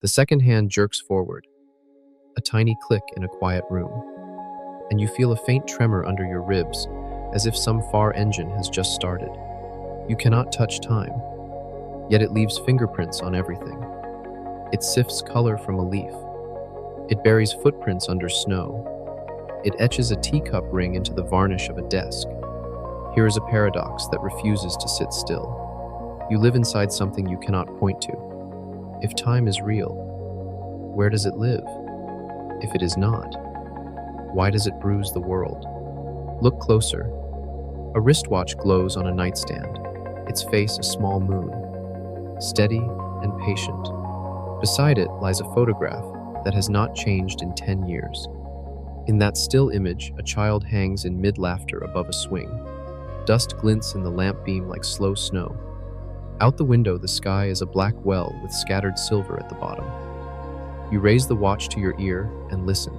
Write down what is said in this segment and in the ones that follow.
The second hand jerks forward, a tiny click in a quiet room, and you feel a faint tremor under your ribs, as if some far engine has just started. You cannot touch time, yet it leaves fingerprints on everything. It sifts color from a leaf. It buries footprints under snow. It etches a teacup ring into the varnish of a desk. Here is a paradox that refuses to sit still. You live inside something you cannot point to. If time is real, where does it live? If it is not, why does it bruise the world? Look closer. A wristwatch glows on a nightstand, its face a small moon, steady and patient. Beside it lies a photograph that has not changed in 10 years. In that still image, a child hangs in mid-laughter above a swing. Dust glints in the lamp beam like slow snow. Out the window, the sky is a black well with scattered silver at the bottom. You raise the watch to your ear and listen.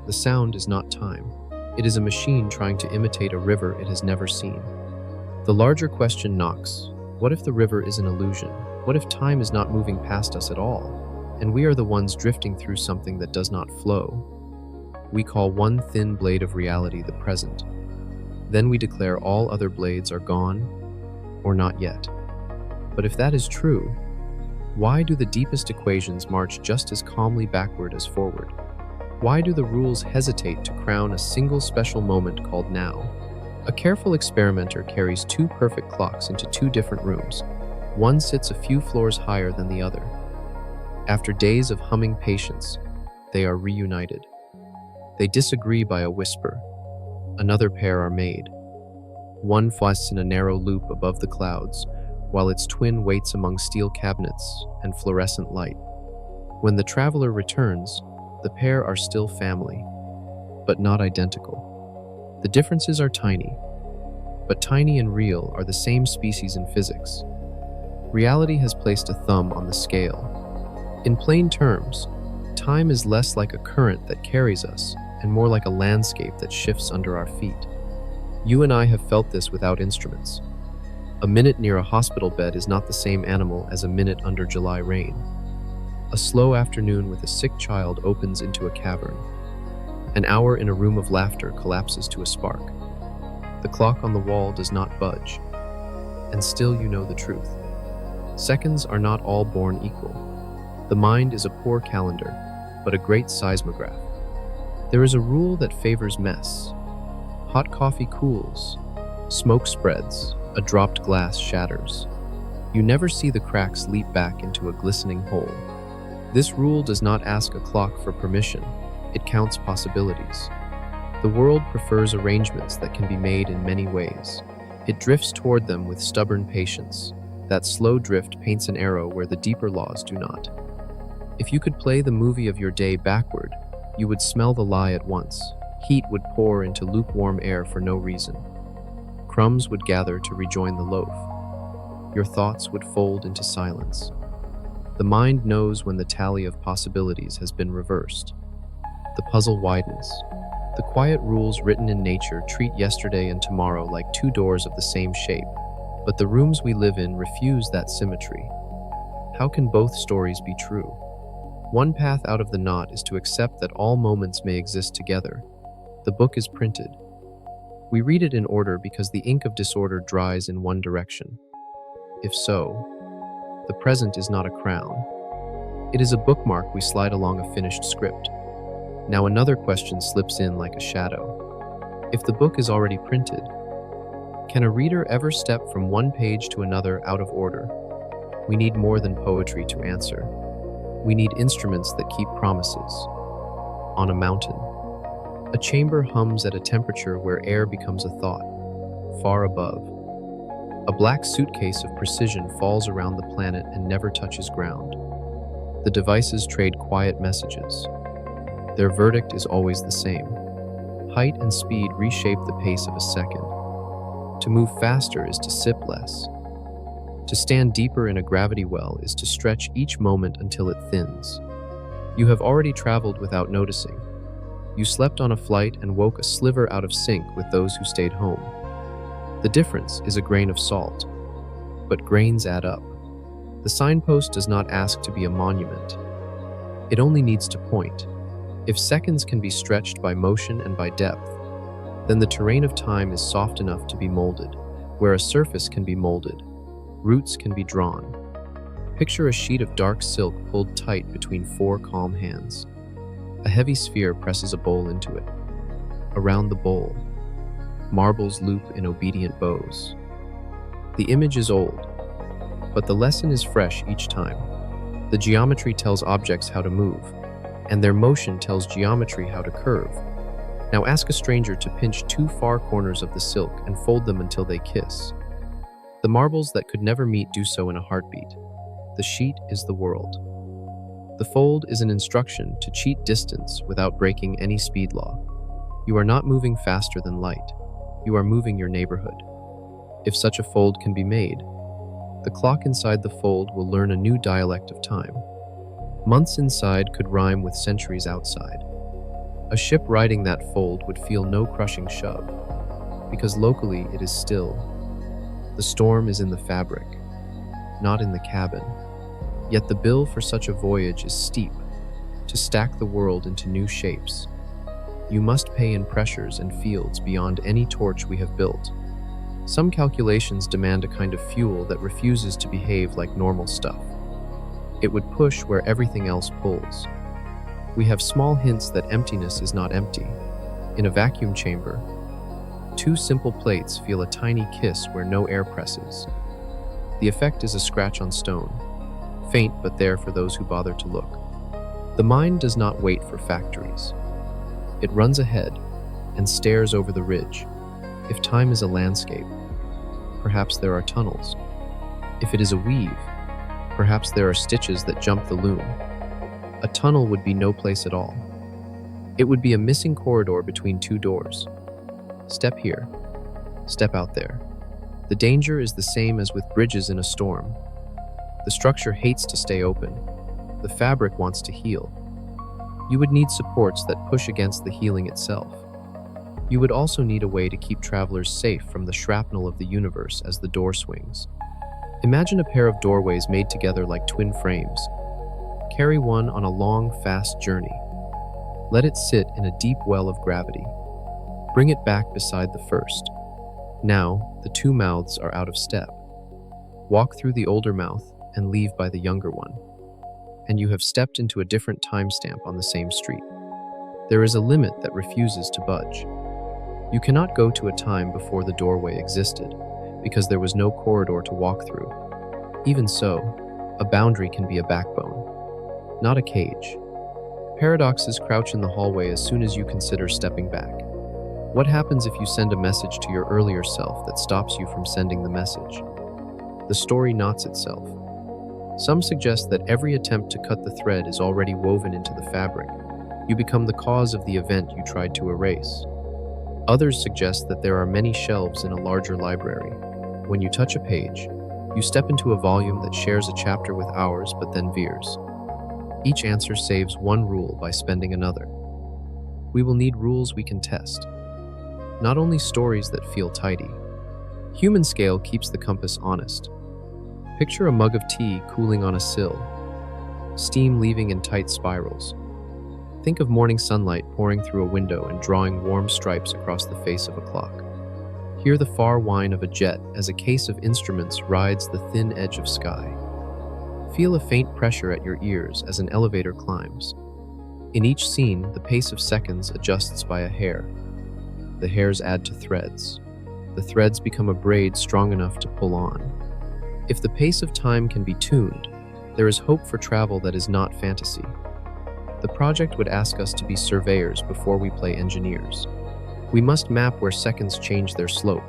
The sound is not time. It is a machine trying to imitate a river it has never seen. The larger question knocks. What if the river is an illusion? What if time is not moving past us at all, and we are the ones drifting through something that does not flow? We call one thin blade of reality the present. Then we declare all other blades are gone or not yet. But if that is true, why do the deepest equations march just as calmly backward as forward? Why do the rules hesitate to crown a single special moment called now? A careful experimenter carries two perfect clocks into two different rooms. One sits a few floors higher than the other. After days of humming patience, they are reunited. They disagree by a whisper. Another pair are made. One flies in a narrow loop above the clouds, while its twin waits among steel cabinets and fluorescent light. When the traveler returns, the pair are still family, but not identical. The differences are tiny, but tiny and real are the same species in physics. Reality has placed a thumb on the scale. In plain terms, time is less like a current that carries us and more like a landscape that shifts under our feet. You and I have felt this without instruments. A minute near a hospital bed is not the same animal as a minute under July rain. A slow afternoon with a sick child opens into a cavern. An hour in a room of laughter collapses to a spark. The clock on the wall does not budge, and still you know the truth. Seconds are not all born equal. The mind is a poor calendar, but a great seismograph. There is a rule that favors mess. Hot coffee cools, smoke spreads, a dropped glass shatters. You never see the cracks leap back into a glistening hole. This rule does not ask a clock for permission, it counts possibilities. The world prefers arrangements that can be made in many ways. It drifts toward them with stubborn patience. That slow drift paints an arrow where the deeper laws do not. If you could play the movie of your day backward, you would smell the lie at once. Heat would pour into lukewarm air for no reason. Crumbs would gather to rejoin the loaf. Your thoughts would fold into silence. The mind knows when the tally of possibilities has been reversed. The puzzle widens. The quiet rules written in nature treat yesterday and tomorrow like two doors of the same shape, but the rooms we live in refuse that symmetry. How can both stories be true? One path out of the knot is to accept that all moments may exist together. The book is printed. We read it in order because the ink of disorder dries in one direction. If so, the present is not a crown. It is a bookmark we slide along a finished script. Now another question slips in like a shadow. If the book is already printed, can a reader ever step from one page to another out of order? We need more than poetry to answer. We need instruments that keep promises. On a mountain, a chamber hums at a temperature where air becomes a thought. Far above, a black suitcase of precision falls around the planet and never touches ground. The devices trade quiet messages. Their verdict is always the same. Height and speed reshape the pace of a second. To move faster is to sip less. To stand deeper in a gravity well is to stretch each moment until it thins. You have already traveled without noticing. You slept on a flight and woke a sliver out of sync with those who stayed home. The difference is a grain of salt, but grains add up. The signpost does not ask to be a monument. It only needs to point. If seconds can be stretched by motion and by depth, then the terrain of time is soft enough to be molded, where a surface can be molded, roots can be drawn. Picture a sheet of dark silk pulled tight between four calm hands. A heavy sphere presses a bowl into it. Around the bowl, marbles loop in obedient bows. The image is old, but the lesson is fresh each time. The geometry tells objects how to move, and their motion tells geometry how to curve. Now ask a stranger to pinch two far corners of the silk and fold them until they kiss. The marbles that could never meet do so in a heartbeat. The sheet is the world. The fold is an instruction to cheat distance without breaking any speed law. You are not moving faster than light. You are moving your neighborhood. If such a fold can be made, the clock inside the fold will learn a new dialect of time. Months inside could rhyme with centuries outside. A ship riding that fold would feel no crushing shove, because locally it is still. The storm is in the fabric, not in the cabin. Yet the bill for such a voyage is steep, to stack the world into new shapes. You must pay in pressures and fields beyond any torch we have built. Some calculations demand a kind of fuel that refuses to behave like normal stuff. It would push where everything else pulls. We have small hints that emptiness is not empty. In a vacuum chamber, two simple plates feel a tiny kiss where no air presses. The effect is a scratch on stone, faint but there for those who bother to look. The mind does not wait for factories. It runs ahead and stares over the ridge. If time is a landscape, perhaps there are tunnels. If it is a weave, perhaps there are stitches that jump the loom. A tunnel would be no place at all. It would be a missing corridor between two doors. Step here, step out there. The danger is the same as with bridges in a storm. The structure hates to stay open. The fabric wants to heal. You would need supports that push against the healing itself. You would also need a way to keep travelers safe from the shrapnel of the universe as the door swings. Imagine a pair of doorways made together like twin frames. Carry one on a long, fast journey. Let it sit in a deep well of gravity. Bring it back beside the first. Now, the two mouths are out of step. Walk through the older mouth and leave by the younger one. And you have stepped into a different timestamp on the same street. There is a limit that refuses to budge. You cannot go to a time before the doorway existed, because there was no corridor to walk through. Even so, a boundary can be a backbone, not a cage. Paradoxes crouch in the hallway as soon as you consider stepping back. What happens if you send a message to your earlier self that stops you from sending the message? The story knots itself. Some suggest that every attempt to cut the thread is already woven into the fabric. You become the cause of the event you tried to erase. Others suggest that there are many shelves in a larger library. When you touch a page, you step into a volume that shares a chapter with ours but then veers. Each answer saves one rule by spending another. We will need rules we can test. Not only stories that feel tidy. Human scale keeps the compass honest. Picture a mug of tea cooling on a sill, steam leaving in tight spirals. Think of morning sunlight pouring through a window and drawing warm stripes across the face of a clock. Hear the far whine of a jet as a case of instruments rides the thin edge of sky. Feel a faint pressure at your ears as an elevator climbs. In each scene, the pace of seconds adjusts by a hair. The hairs add to threads. The threads become a braid strong enough to pull on. If the pace of time can be tuned, there is hope for travel that is not fantasy. The project would ask us to be surveyors before we play engineers. We must map where seconds change their slope,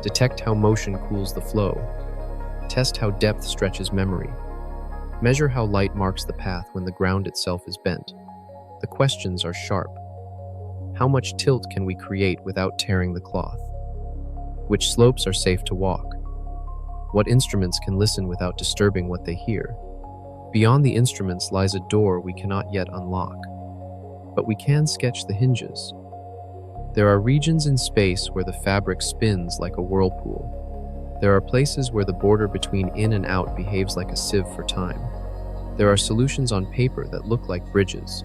detect how motion cools the flow, test how depth stretches memory, measure how light marks the path when the ground itself is bent. The questions are sharp. How much tilt can we create without tearing the cloth? Which slopes are safe to walk? What instruments can listen without disturbing what they hear? Beyond the instruments lies a door we cannot yet unlock, but we can sketch the hinges. There are regions in space where the fabric spins like a whirlpool. There are places where the border between in and out behaves like a sieve for time. There are solutions on paper that look like bridges,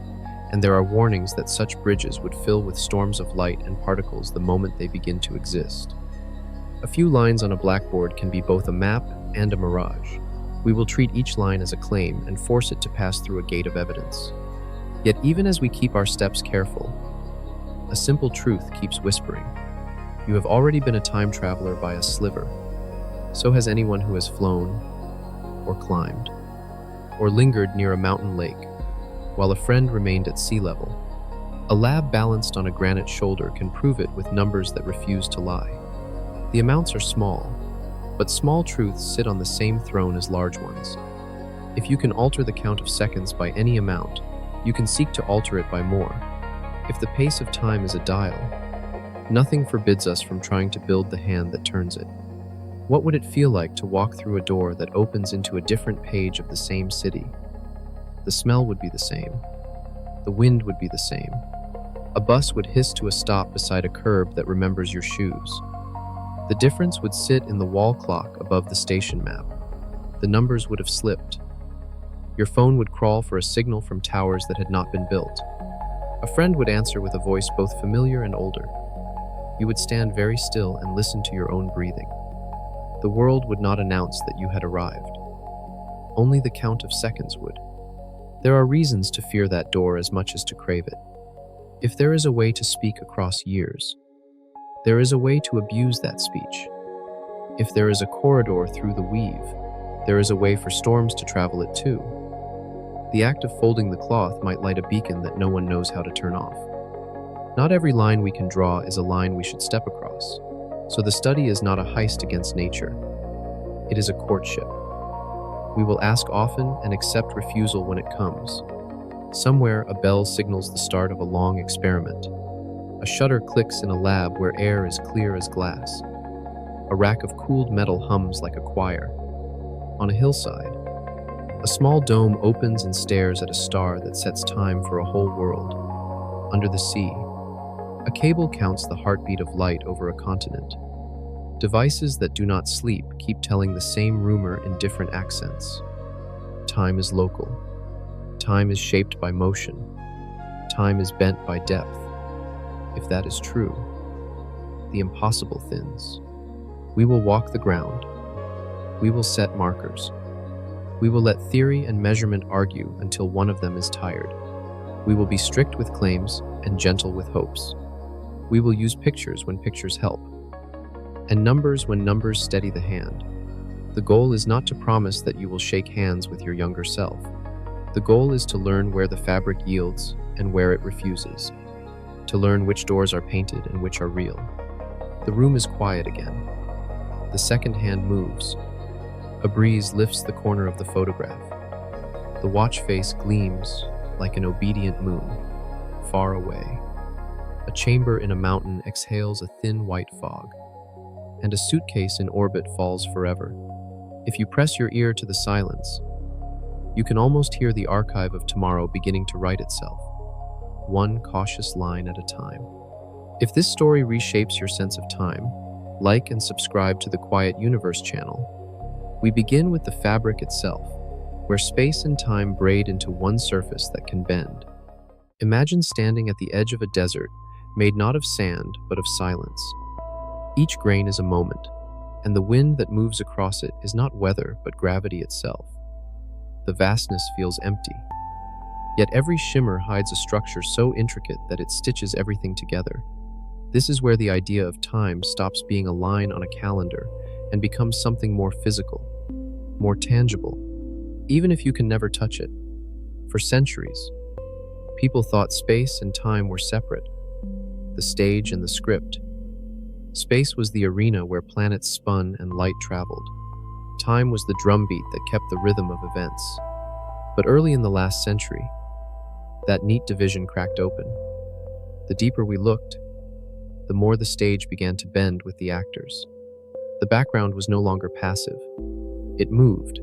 and there are warnings that such bridges would fill with storms of light and particles the moment they begin to exist. A few lines on a blackboard can be both a map and a mirage. We will treat each line as a claim and force it to pass through a gate of evidence. Yet even as we keep our steps careful, a simple truth keeps whispering. You have already been a time traveler by a sliver. So has anyone who has flown, or climbed, or lingered near a mountain lake, while a friend remained at sea level. A lab balanced on a granite shoulder can prove it with numbers that refuse to lie. The amounts are small, but small truths sit on the same throne as large ones. If you can alter the count of seconds by any amount, you can seek to alter it by more. If the pace of time is a dial, nothing forbids us from trying to build the hand that turns it. What would it feel like to walk through a door that opens into a different page of the same city? The smell would be the same. The wind would be the same. A bus would hiss to a stop beside a curb that remembers your shoes. The difference would sit in the wall clock above the station map. The numbers would have slipped. Your phone would crawl for a signal from towers that had not been built. A friend would answer with a voice both familiar and older. You would stand very still and listen to your own breathing. The world would not announce that you had arrived. Only the count of seconds would. There are reasons to fear that door as much as to crave it. If there is a way to speak across years, there is a way to abuse that speech. If there is a corridor through the weave, there is a way for storms to travel it too. The act of folding the cloth might light a beacon that no one knows how to turn off. Not every line we can draw is a line we should step across. So the study is not a heist against nature. It is a courtship. We will ask often and accept refusal when it comes. Somewhere, a bell signals the start of a long experiment. A shutter clicks in a lab where air is clear as glass. A rack of cooled metal hums like a choir. On a hillside, a small dome opens and stares at a star that sets time for a whole world. Under the sea, a cable counts the heartbeat of light over a continent. Devices that do not sleep keep telling the same rumor in different accents. Time is local. Time is shaped by motion. Time is bent by depth. If that is true, the impossible thins. We will walk the ground. We will set markers. We will let theory and measurement argue until one of them is tired. We will be strict with claims and gentle with hopes. We will use pictures when pictures help, and numbers when numbers steady the hand. The goal is not to promise that you will shake hands with your younger self. The goal is to learn where the fabric yields and where it refuses, to learn which doors are painted and which are real. The room is quiet again. The second hand moves. A breeze lifts the corner of the photograph. The watch face gleams like an obedient moon, far away. A chamber in a mountain exhales a thin white fog, and a suitcase in orbit falls forever. If you press your ear to the silence, you can almost hear the archive of tomorrow beginning to write itself, one cautious line at a time. If this story reshapes your sense of time, like and subscribe to the Quiet Universe channel. We begin with the fabric itself, where space and time braid into one surface that can bend. Imagine standing at the edge of a desert, made not of sand, but of silence. Each grain is a moment, and the wind that moves across it is not weather, but gravity itself. The vastness feels empty, yet every shimmer hides a structure so intricate that it stitches everything together. This is where the idea of time stops being a line on a calendar and becomes something more physical, more tangible, even if you can never touch it. For centuries, people thought space and time were separate, the stage and the script. Space was the arena where planets spun and light traveled. Time was the drumbeat that kept the rhythm of events. But early in the last century, that neat division cracked open. The deeper we looked, the more the stage began to bend with the actors. The background was no longer passive. It moved,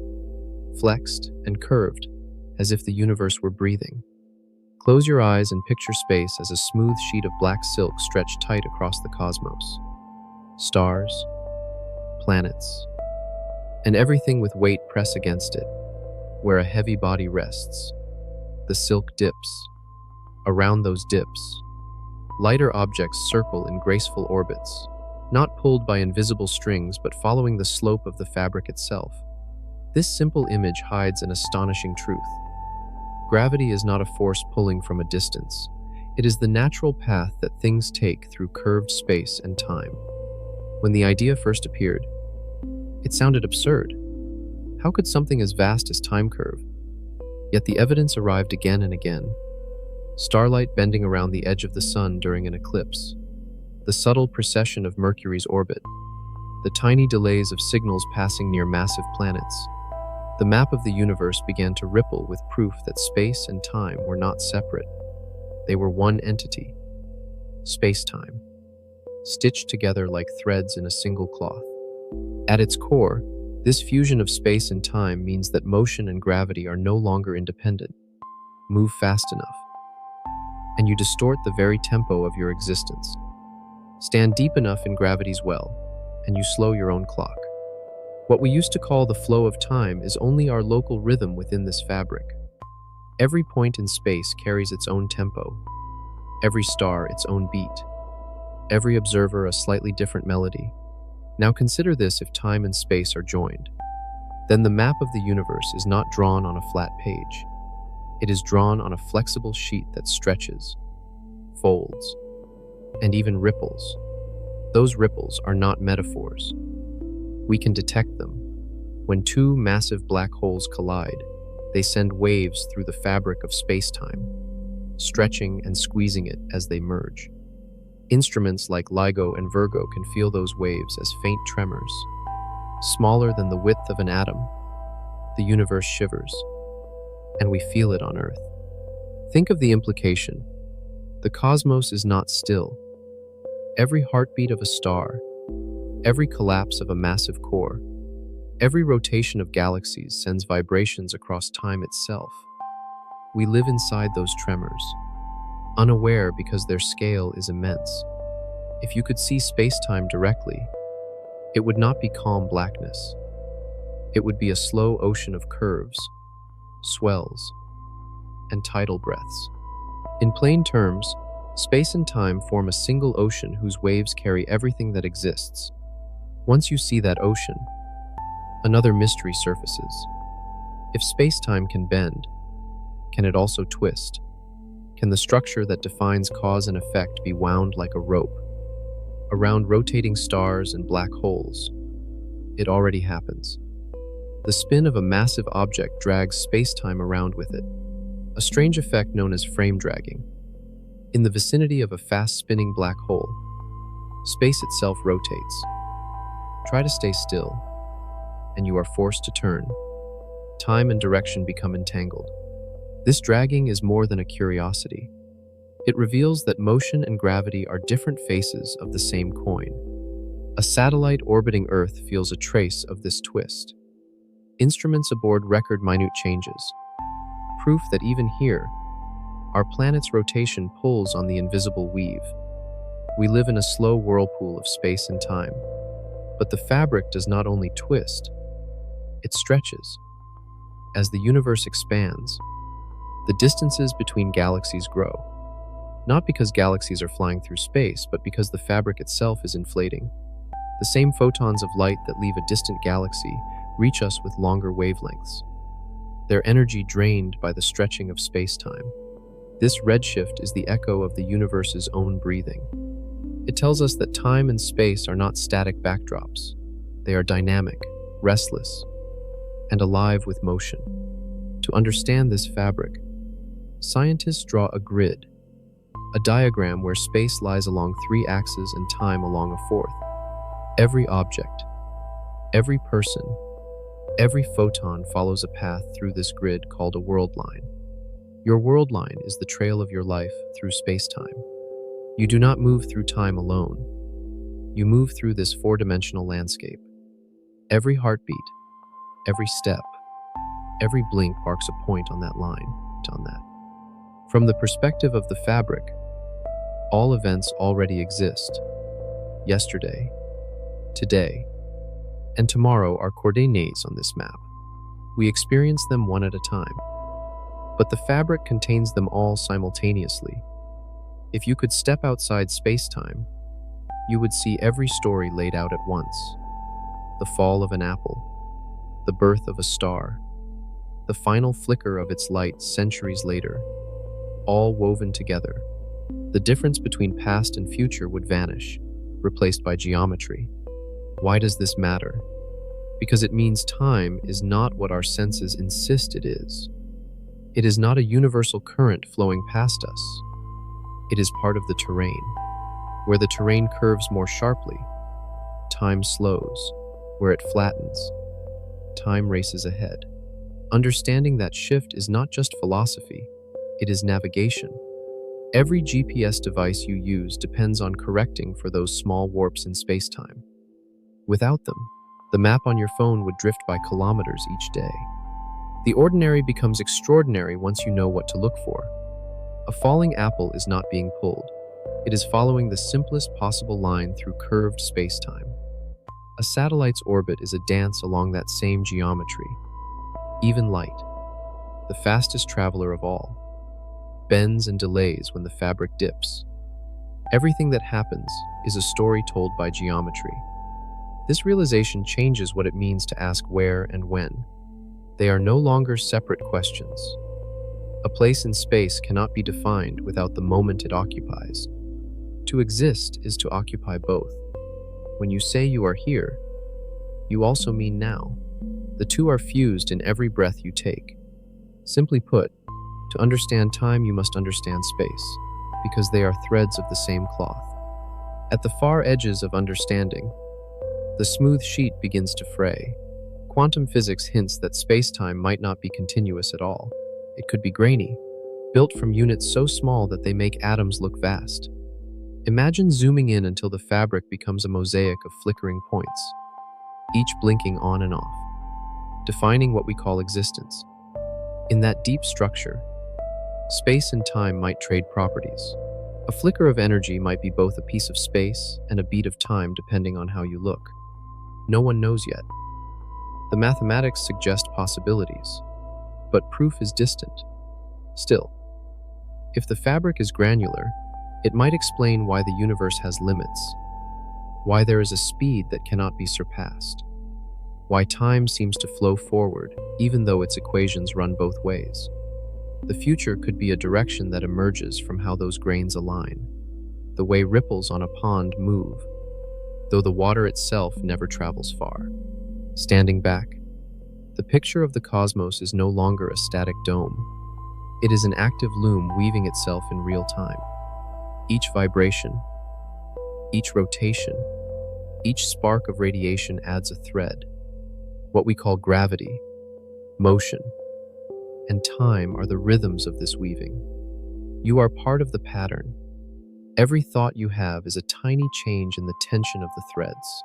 flexed, and curved, as if the universe were breathing. Close your eyes and picture space as a smooth sheet of black silk stretched tight across the cosmos. Stars, planets, and everything with weight press against it. where a heavy body rests. The silk dips. Around those dips, lighter objects circle in graceful orbits, not pulled by invisible strings but following the slope of the fabric itself. This simple image hides an astonishing truth. Gravity is not a force pulling from a distance. It is the natural path that things take through curved space and time. When the idea first appeared, it sounded absurd. How could something as vast as time curve? Yet the evidence arrived again and again. Starlight bending around the edge of the sun during an eclipse, the subtle precession of Mercury's orbit, the tiny delays of signals passing near massive planets. The map of the universe began to ripple with proof that space and time were not separate. They were one entity, space-time, stitched together like threads in a single cloth. At its core, this fusion of space and time means that motion and gravity are no longer independent. Move fast enough, and you distort the very tempo of your existence. Stand deep enough in gravity's well, and you slow your own clock. What we used to call the flow of time is only our local rhythm within this fabric. Every point in space carries its own tempo, every star its own beat, every observer a slightly different melody. Now consider this: if time and space are joined, then the map of the universe is not drawn on a flat page. It is drawn on a flexible sheet that stretches, folds, and even ripples. Those ripples are not metaphors. We can detect them. When two massive black holes collide, they send waves through the fabric of space-time, stretching and squeezing it as they merge. Instruments like LIGO and Virgo can feel those waves as faint tremors. Smaller than the width of an atom, the universe shivers, and we feel it on Earth. Think of the implication. The cosmos is not still. Every heartbeat of a star, every collapse of a massive core, every rotation of galaxies sends vibrations across time itself. We live inside those tremors, unaware because their scale is immense. If you could see space-time directly, it would not be calm blackness. It would be a slow ocean of curves, swells, and tidal breaths. In plain terms, space and time form a single ocean whose waves carry everything that exists. Once you see that ocean, another mystery surfaces. If space-time can bend, can it also twist? Can the structure that defines cause and effect be wound like a rope around rotating stars and black holes? It already happens. The spin of a massive object drags space-time around with it, a strange effect known as frame dragging. In the vicinity of a fast-spinning black hole, space itself rotates. Try to stay still, and you are forced to turn. Time and direction become entangled. This dragging is more than a curiosity. It reveals that motion and gravity are different faces of the same coin. A satellite orbiting Earth feels a trace of this twist. Instruments aboard record minute changes, proof that even here, our planet's rotation pulls on the invisible weave. We live in a slow whirlpool of space and time, but the fabric does not only twist, it stretches. As the universe expands, the distances between galaxies grow, not because galaxies are flying through space, but because the fabric itself is inflating. The same photons of light that leave a distant galaxy reach us with longer wavelengths, their energy drained by the stretching of space-time. This redshift is the echo of the universe's own breathing. It tells us that time and space are not static backdrops. They are dynamic, restless, and alive with motion. To understand this fabric, scientists draw a grid, a diagram where space lies along three axes and time along a fourth. Every object, every person, every photon follows a path through this grid called a world line. Your world line is the trail of your life through space-time. You do not move through time alone. You move through this four-dimensional landscape. Every heartbeat, every step, every blink marks a point on that line. From the perspective of the fabric, all events already exist. Yesterday, today, and tomorrow are coordinates on this map. We experience them one at a time, but the fabric contains them all simultaneously. If you could step outside space-time, you would see every story laid out at once. The fall of an apple, the birth of a star, the final flicker of its light centuries later, all woven together. The difference between past and future would vanish, replaced by geometry. Why does this matter? Because it means time is not what our senses insist it is. It is not a universal current flowing past us. It is part of the terrain. Where the terrain curves more sharply, time slows. Where it flattens, time races ahead. Understanding that shift is not just philosophy, it is navigation. Every GPS device you use depends on correcting for those small warps in space-time. Without them, the map on your phone would drift by kilometers each day. The ordinary becomes extraordinary once you know what to look for. A falling apple is not being pulled. It is following the simplest possible line through curved space-time. A satellite's orbit is a dance along that same geometry. Even light, the fastest traveler of all, bends and delays when the fabric dips. Everything that happens is a story told by geometry. This realization changes what it means to ask where and when. They are no longer separate questions. A place in space cannot be defined without the moment it occupies. To exist is to occupy both. When you say you are here, you also mean now. The two are fused in every breath you take. Simply put, to understand time, you must understand space, because they are threads of the same cloth. At the far edges of understanding, the smooth sheet begins to fray. Quantum physics hints that space-time might not be continuous at all. It could be grainy, built from units so small that they make atoms look vast. Imagine zooming in until the fabric becomes a mosaic of flickering points, each blinking on and off, defining what we call existence. In that deep structure, space and time might trade properties. A flicker of energy might be both a piece of space and a beat of time depending on how you look. No one knows yet. The mathematics suggest possibilities, but proof is distant. Still, if the fabric is granular, it might explain why the universe has limits, why there is a speed that cannot be surpassed, why time seems to flow forward even though its equations run both ways. The future could be a direction that emerges from how those grains align, the way ripples on a pond move, though the water itself never travels far. Standing back, the picture of the cosmos is no longer a static dome. It is an active loom weaving itself in real time. Each vibration, each rotation, each spark of radiation adds a thread. What we call gravity, motion, and time are the rhythms of this weaving. You are part of the pattern. Every thought you have is a tiny change in the tension of the threads.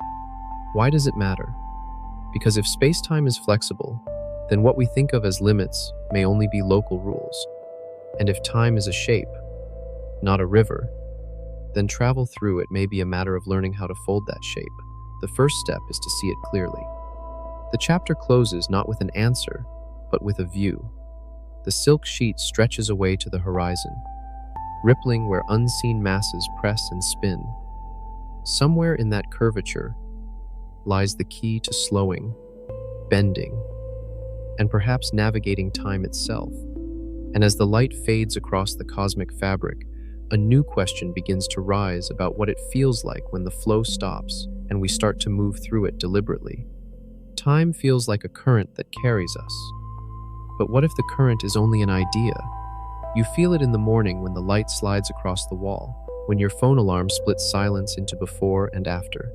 Why does it matter? Because if space-time is flexible, then what we think of as limits may only be local rules. And if time is a shape, not a river, then travel through it may be a matter of learning how to fold that shape. The first step is to see it clearly. The chapter closes not with an answer, but with a view. The silk sheet stretches away to the horizon, rippling where unseen masses press and spin. Somewhere in that curvature lies the key to slowing, bending, and perhaps navigating time itself. And as the light fades across the cosmic fabric, a new question begins to rise about what it feels like when the flow stops and we start to move through it deliberately. Time feels like a current that carries us. But what if the current is only an idea? You feel it in the morning when the light slides across the wall, when your phone alarm splits silence into before and after.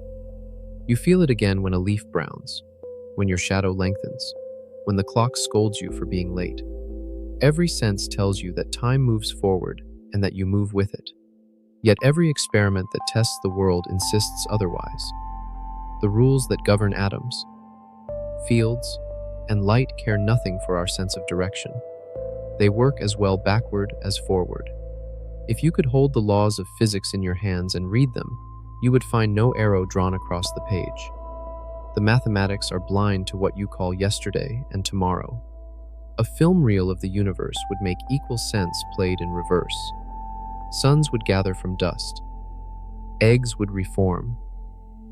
You feel it again when a leaf browns, when your shadow lengthens, when the clock scolds you for being late. Every sense tells you that time moves forward and that you move with it. Yet every experiment that tests the world insists otherwise. The rules that govern atoms, fields, and light care nothing for our sense of direction. They work as well backward as forward. If you could hold the laws of physics in your hands and read them, you would find no arrow drawn across the page. The The mathematics are blind to what you call yesterday and tomorrow. A film reel of the universe would make equal sense played in reverse. Suns would gather from dust. Eggs would reform.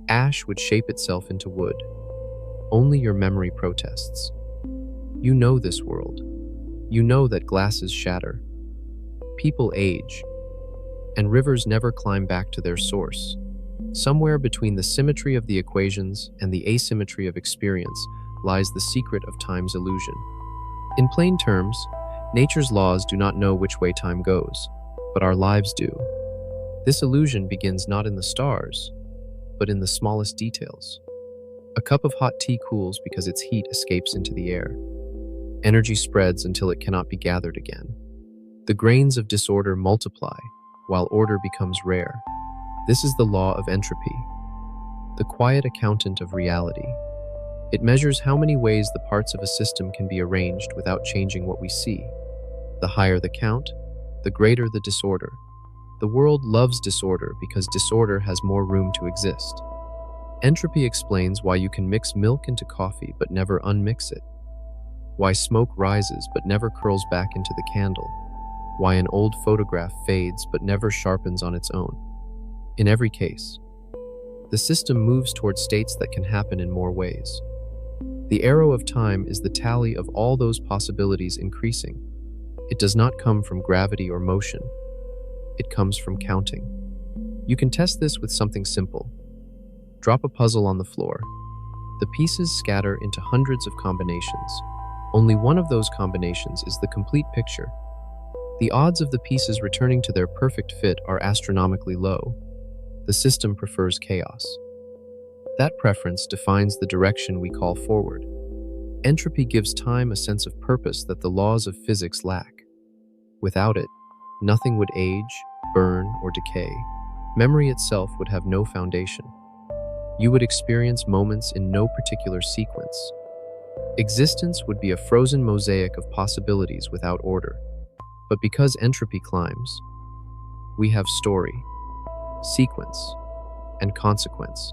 Ash would shape itself into wood. Only your memory protests. You know this world. You know that glasses shatter. People age. And rivers never climb back to their source. Somewhere between the symmetry of the equations and the asymmetry of experience lies the secret of time's illusion. In plain terms, nature's laws do not know which way time goes, but our lives do. This illusion begins not in the stars, but in the smallest details. A cup of hot tea cools because its heat escapes into the air. Energy spreads until it cannot be gathered again. The grains of disorder multiply, while order becomes rare. This is the law of entropy, the quiet accountant of reality. It measures how many ways the parts of a system can be arranged without changing what we see. The higher the count, the greater the disorder. The world loves disorder because disorder has more room to exist. Entropy explains why you can mix milk into coffee but never unmix it. Why smoke rises but never curls back into the candle. Why an old photograph fades but never sharpens on its own. In every case, the system moves toward states that can happen in more ways. The arrow of time is the tally of all those possibilities increasing. It does not come from gravity or motion. It comes from counting. You can test this with something simple. Drop a puzzle on the floor. The pieces scatter into hundreds of combinations. Only one of those combinations is the complete picture. The odds of the pieces returning to their perfect fit are astronomically low. The system prefers chaos. That preference defines the direction we call forward. Entropy gives time a sense of purpose that the laws of physics lack. Without it, nothing would age, burn, or decay. Memory itself would have no foundation. You would experience moments in no particular sequence. Existence would be a frozen mosaic of possibilities without order. But because entropy climbs, we have story, sequence, and consequence.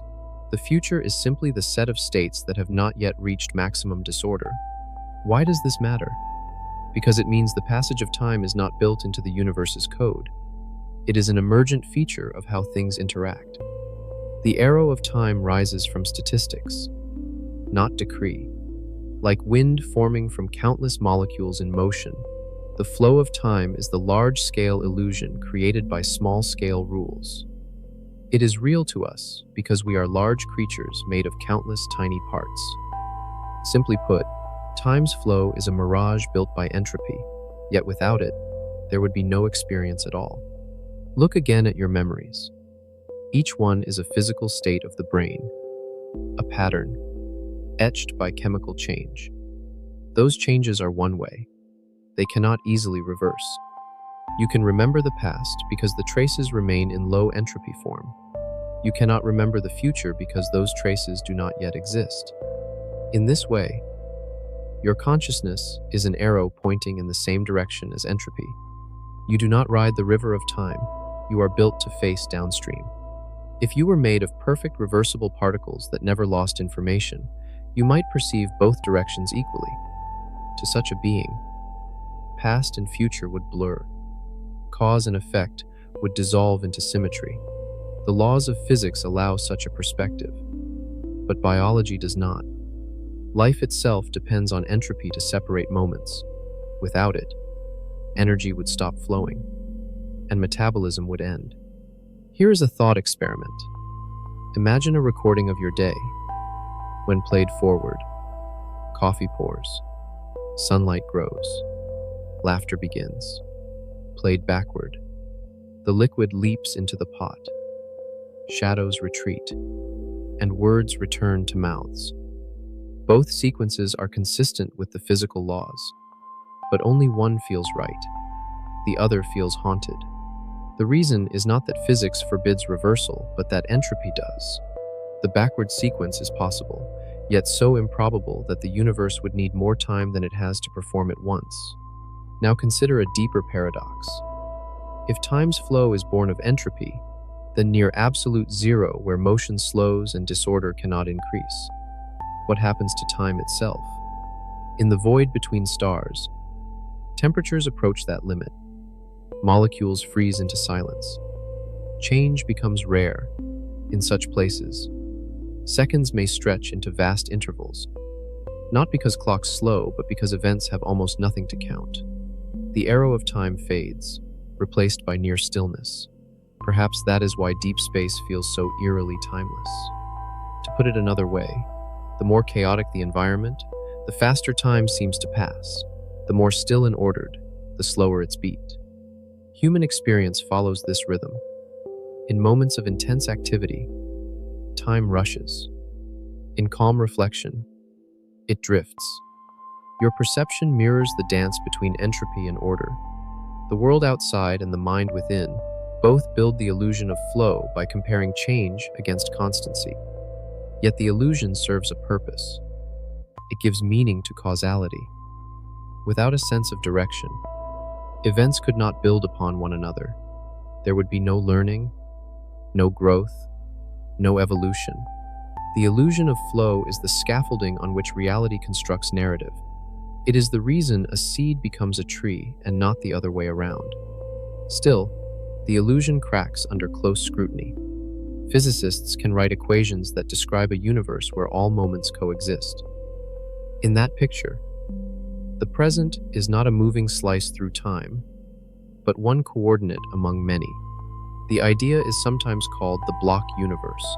The future is simply the set of states that have not yet reached maximum disorder. Why does this matter? Because it means the passage of time is not built into the universe's code. It is an emergent feature of how things interact. The arrow of time rises from statistics, not decree. Like wind forming from countless molecules in motion, the flow of time is the large-scale illusion created by small-scale rules. It is real to us because we are large creatures made of countless tiny parts. Simply put, time's flow is a mirage built by entropy, yet without it, there would be no experience at all. Look again at your memories. Each one is a physical state of the brain, a pattern, etched by chemical change. Those changes are one way. They cannot easily reverse. You can remember the past because the traces remain in low entropy form. You cannot remember the future because those traces do not yet exist. In this way, your consciousness is an arrow pointing in the same direction as entropy. You do not ride the river of time. You are built to face downstream. If you were made of perfect reversible particles that never lost information, you might perceive both directions equally. To such a being, past and future would blur. Cause and effect would dissolve into symmetry. The laws of physics allow such a perspective, but biology does not. Life itself depends on entropy to separate moments. Without it, energy would stop flowing, and metabolism would end. Here is a thought experiment. Imagine a recording of your day. When played forward, coffee pours, sunlight grows, laughter begins. Played backward, the liquid leaps into the pot, shadows retreat, and words return to mouths. Both sequences are consistent with the physical laws, but only one feels right. The other feels haunted. The reason is not that physics forbids reversal, but that entropy does. The backward sequence is possible, yet so improbable that the universe would need more time than it has to perform it once. Now consider a deeper paradox. If time's flow is born of entropy, then near absolute zero where motion slows and disorder cannot increase, what happens to time itself? In the void between stars, temperatures approach that limit. Molecules freeze into silence. Change becomes rare in such places. Seconds may stretch into vast intervals, not because clocks slow, but because events have almost nothing to count. The arrow of time fades, replaced by near stillness. Perhaps that is why deep space feels so eerily timeless. To put it another way, the more chaotic the environment, the faster time seems to pass. The more still and ordered, the slower its beat. Human experience follows this rhythm. In moments of intense activity, time rushes. In calm reflection, it drifts. Your perception mirrors the dance between entropy and order. The world outside and the mind within both build the illusion of flow by comparing change against constancy. Yet the illusion serves a purpose. It gives meaning to causality. Without a sense of direction, events could not build upon one another. There would be no learning, no growth, no evolution. The illusion of flow is the scaffolding on which reality constructs narrative. It is the reason a seed becomes a tree and not the other way around. Still, the illusion cracks under close scrutiny. Physicists can write equations that describe a universe where all moments coexist. In that picture, the present is not a moving slice through time, but one coordinate among many. The idea is sometimes called the block universe.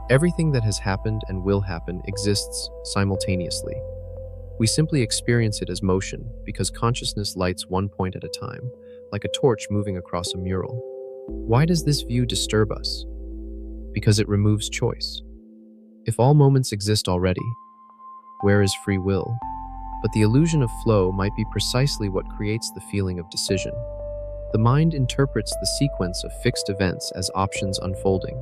Everything that has happened and will happen exists simultaneously. We simply experience it as motion because consciousness lights one point at a time, like a torch moving across a mural. Why does this view disturb us? Because it removes choice. If all moments exist already, where is free will? But the illusion of flow might be precisely what creates the feeling of decision. The mind interprets the sequence of fixed events as options unfolding.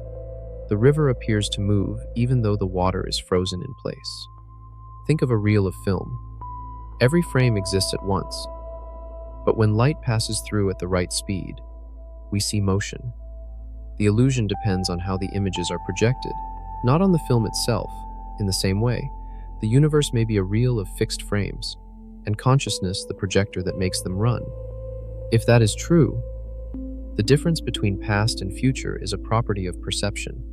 The river appears to move even though the water is frozen in place. Think of a reel of film. Every frame exists at once, but when light passes through at the right speed, we see motion. The illusion depends on how the images are projected, not on the film itself. In the same way, the universe may be a reel of fixed frames, and consciousness the projector that makes them run. If that is true, the difference between past and future is a property of perception.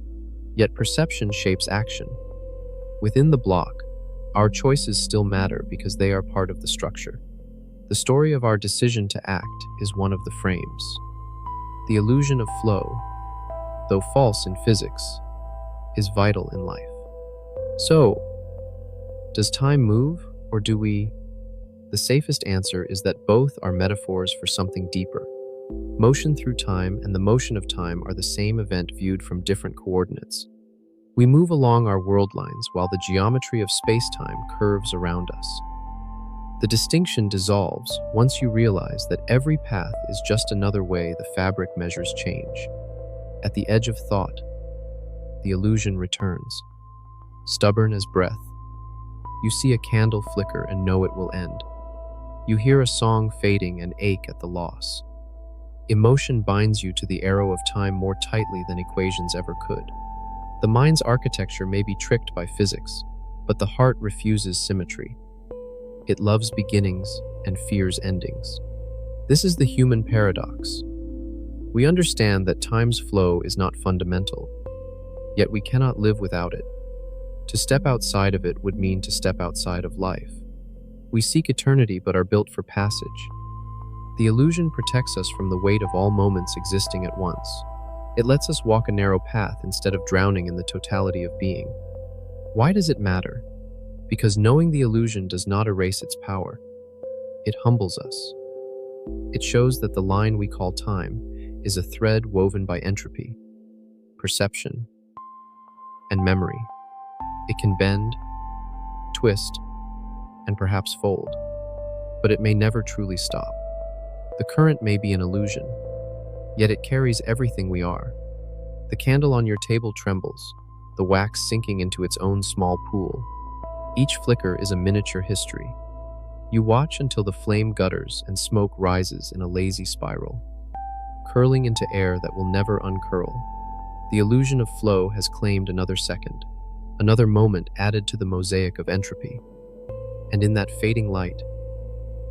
Yet perception shapes action. Within the block, our choices still matter because they are part of the structure. The story of our decision to act is one of the frames. The illusion of flow, though false in physics, is vital in life. So, does time move, or do we? The safest answer is that both are metaphors for something deeper. Motion through time and the motion of time are the same event viewed from different coordinates. We move along our world lines while the geometry of space-time curves around us. The distinction dissolves once you realize that every path is just another way the fabric measures change. At the edge of thought, the illusion returns. Stubborn as breath, you see a candle flicker and know it will end. You hear a song fading and ache at the loss. Emotion binds you to the arrow of time more tightly than equations ever could. The mind's architecture may be tricked by physics, but the heart refuses symmetry. It loves beginnings and fears endings. This is the human paradox. We understand that time's flow is not fundamental, yet we cannot live without it. To step outside of it would mean to step outside of life. We seek eternity but are built for passage. The illusion protects us from the weight of all moments existing at once. It lets us walk a narrow path instead of drowning in the totality of being. Why does it matter? Because knowing the illusion does not erase its power. It humbles us. It shows that the line we call time is a thread woven by entropy, perception, and memory. It can bend, twist, and perhaps fold, but it may never truly stop. The current may be an illusion, yet it carries everything we are. The candle on your table trembles, the wax sinking into its own small pool. Each flicker is a miniature history. You watch until the flame gutters and smoke rises in a lazy spiral, curling into air that will never uncurl. The illusion of flow has claimed another second. another moment added to the mosaic of entropy. And in that fading light,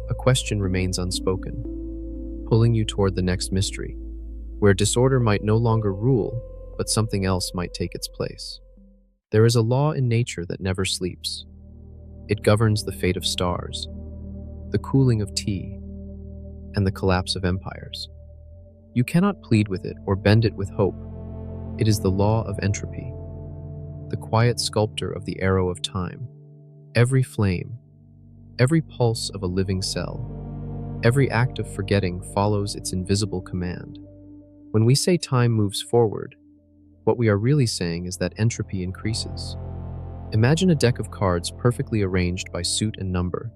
a question remains unspoken, pulling you toward the next mystery, where disorder might no longer rule, but something else might take its place. There is a law in nature that never sleeps. It governs the fate of stars, the cooling of tea, and the collapse of empires. You cannot plead with it or bend it with hope. It is the law of entropy, the quiet sculptor of the arrow of time. Every flame, every pulse of a living cell, every act of forgetting follows its invisible command. When we say time moves forward, what we are really saying is that entropy increases. Imagine a deck of cards perfectly arranged by suit and number.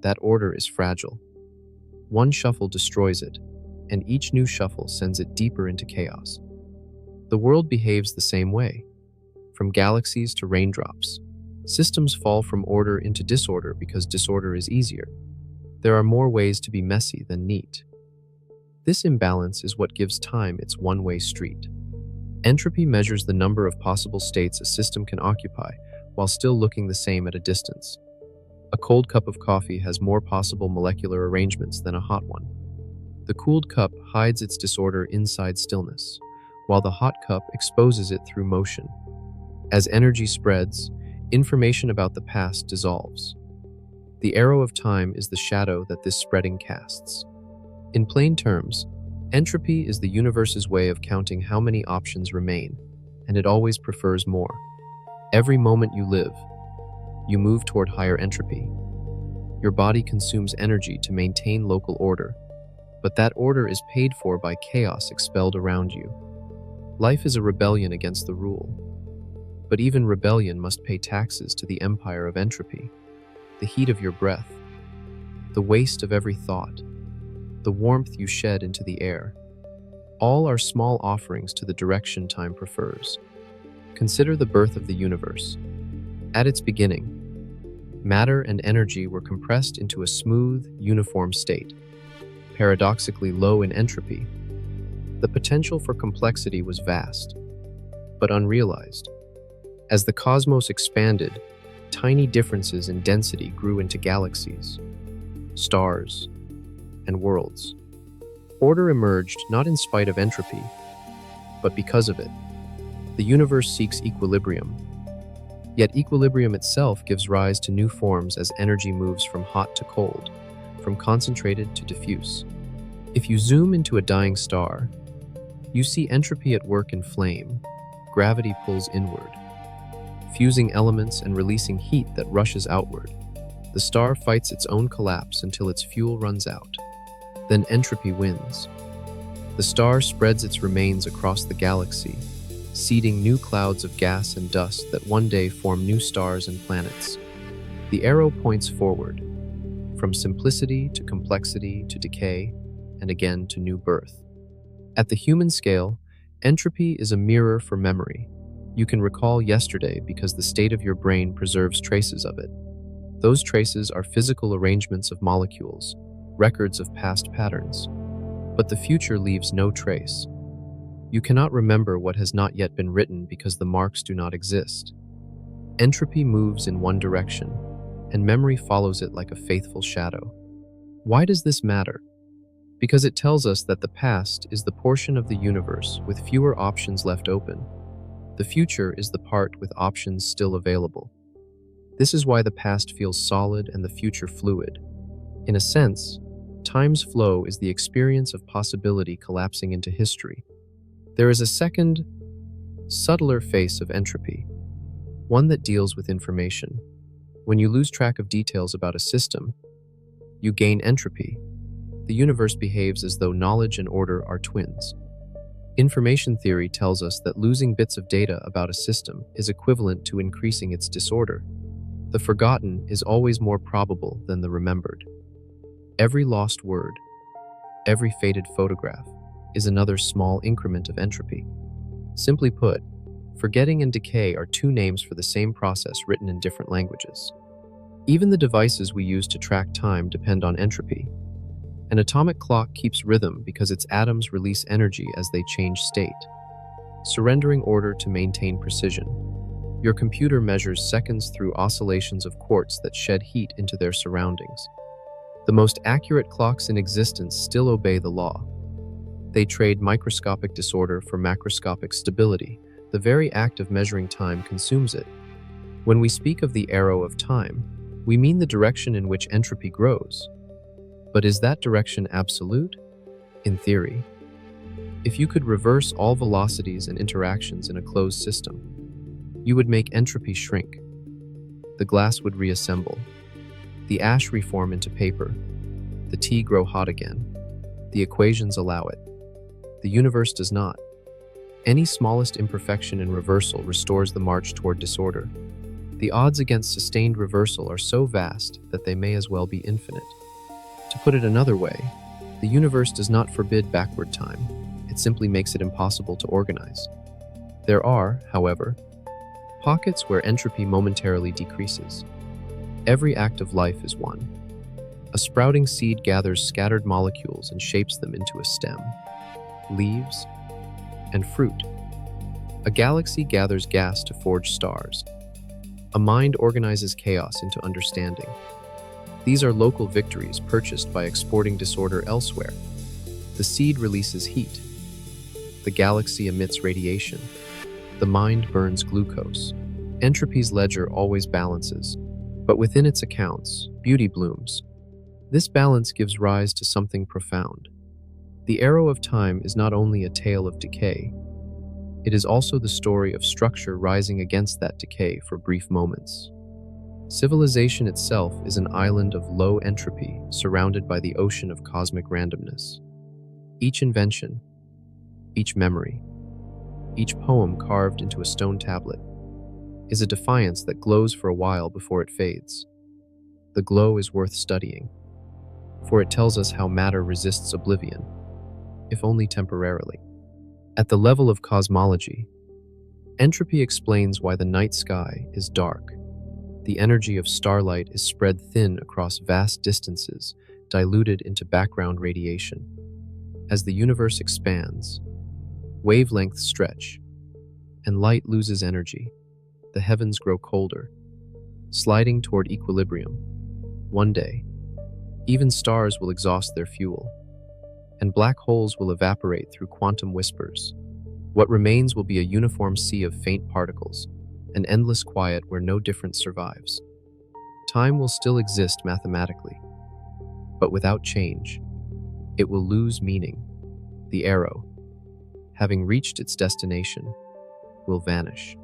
That order is fragile. One shuffle destroys it, and each new shuffle sends it deeper into chaos. The world behaves the same way. From galaxies to raindrops, systems fall from order into disorder because disorder is easier. There are more ways to be messy than neat. This imbalance is what gives time its one-way street. Entropy measures the number of possible states a system can occupy while still looking the same at a distance. A cold cup of coffee has more possible molecular arrangements than a hot one. The cooled cup hides its disorder inside stillness, while the hot cup exposes it through motion. As energy spreads, information about the past dissolves. The arrow of time is the shadow that this spreading casts. In plain terms, entropy is the universe's way of counting how many options remain, and it always prefers more. Every moment you live, you move toward higher entropy. Your body consumes energy to maintain local order, but that order is paid for by chaos expelled around you. Life is a rebellion against the rule. But even rebellion must pay taxes to the empire of entropy. The heat of your breath, the waste of every thought, the warmth you shed into the air, all are small offerings to the direction time prefers. Consider the birth of the universe. At its beginning, matter and energy were compressed into a smooth, uniform state, paradoxically low in entropy. The potential for complexity was vast, but unrealized. As the cosmos expanded, tiny differences in density grew into galaxies, stars, and worlds. Order emerged not in spite of entropy, but because of it. The universe seeks equilibrium, yet equilibrium itself gives rise to new forms as energy moves from hot to cold, from concentrated to diffuse. If you zoom into a dying star, you see entropy at work in flame. Gravity pulls inward, fusing elements and releasing heat that rushes outward. The star fights its own collapse until its fuel runs out. Then entropy wins. The star spreads its remains across the galaxy, seeding new clouds of gas and dust that one day form new stars and planets. The arrow points forward, from simplicity to complexity to decay, and again to new birth. At the human scale, entropy is a mirror for memory. You can recall yesterday because the state of your brain preserves traces of it. Those traces are physical arrangements of molecules, records of past patterns. But the future leaves no trace. You cannot remember what has not yet been written because the marks do not exist. Entropy moves in one direction, and memory follows it like a faithful shadow. Why does this matter? Because it tells us that the past is the portion of the universe with fewer options left open. The future is the part with options still available. This is why the past feels solid and the future fluid. In a sense, time's flow is the experience of possibility collapsing into history. There is a second, subtler face of entropy, one that deals with information. When you lose track of details about a system, you gain entropy. The universe behaves as though knowledge and order are twins. Information theory tells us that losing bits of data about a system is equivalent to increasing its disorder. The forgotten is always more probable than the remembered. Every lost word, every faded photograph, is another small increment of entropy. Simply put, forgetting and decay are two names for the same process written in different languages. Even the devices we use to track time depend on entropy. An atomic clock keeps rhythm because its atoms release energy as they change state, surrendering order to maintain precision. Your computer measures seconds through oscillations of quartz that shed heat into their surroundings. The most accurate clocks in existence still obey the law. They trade microscopic disorder for macroscopic stability. The very act of measuring time consumes it. When we speak of the arrow of time, we mean the direction in which entropy grows. But is that direction absolute? In theory. If you could reverse all velocities and interactions in a closed system, you would make entropy shrink. The glass would reassemble. The ash reform into paper. The tea grow hot again. The equations allow it. The universe does not. Any smallest imperfection in reversal restores the march toward disorder. The odds against sustained reversal are so vast that they may as well be infinite. To put it another way, the universe does not forbid backward time. It simply makes it impossible to organize. There are, however, pockets where entropy momentarily decreases. Every act of life is one. A sprouting seed gathers scattered molecules and shapes them into a stem, leaves, and fruit. A galaxy gathers gas to forge stars. A mind organizes chaos into understanding. These are local victories purchased by exporting disorder elsewhere. The seed releases heat. The galaxy emits radiation. The mind burns glucose. Entropy's ledger always balances, but within its accounts, beauty blooms. This balance gives rise to something profound. The arrow of time is not only a tale of decay, it is also the story of structure rising against that decay for brief moments. Civilization itself is an island of low entropy surrounded by the ocean of cosmic randomness. Each invention, each memory, each poem carved into a stone tablet is a defiance that glows for a while before it fades. The glow is worth studying, for it tells us how matter resists oblivion, if only temporarily. At the level of cosmology, entropy explains why the night sky is dark. The energy of starlight is spread thin across vast distances, diluted into background radiation. As the universe expands, wavelengths stretch, and light loses energy. The heavens grow colder, sliding toward equilibrium. One day, even stars will exhaust their fuel, and black holes will evaporate through quantum whispers. What remains will be a uniform sea of faint particles, an endless quiet where no difference survives. Time will still exist mathematically, but without change, it will lose meaning. The arrow, having reached its destination, will vanish.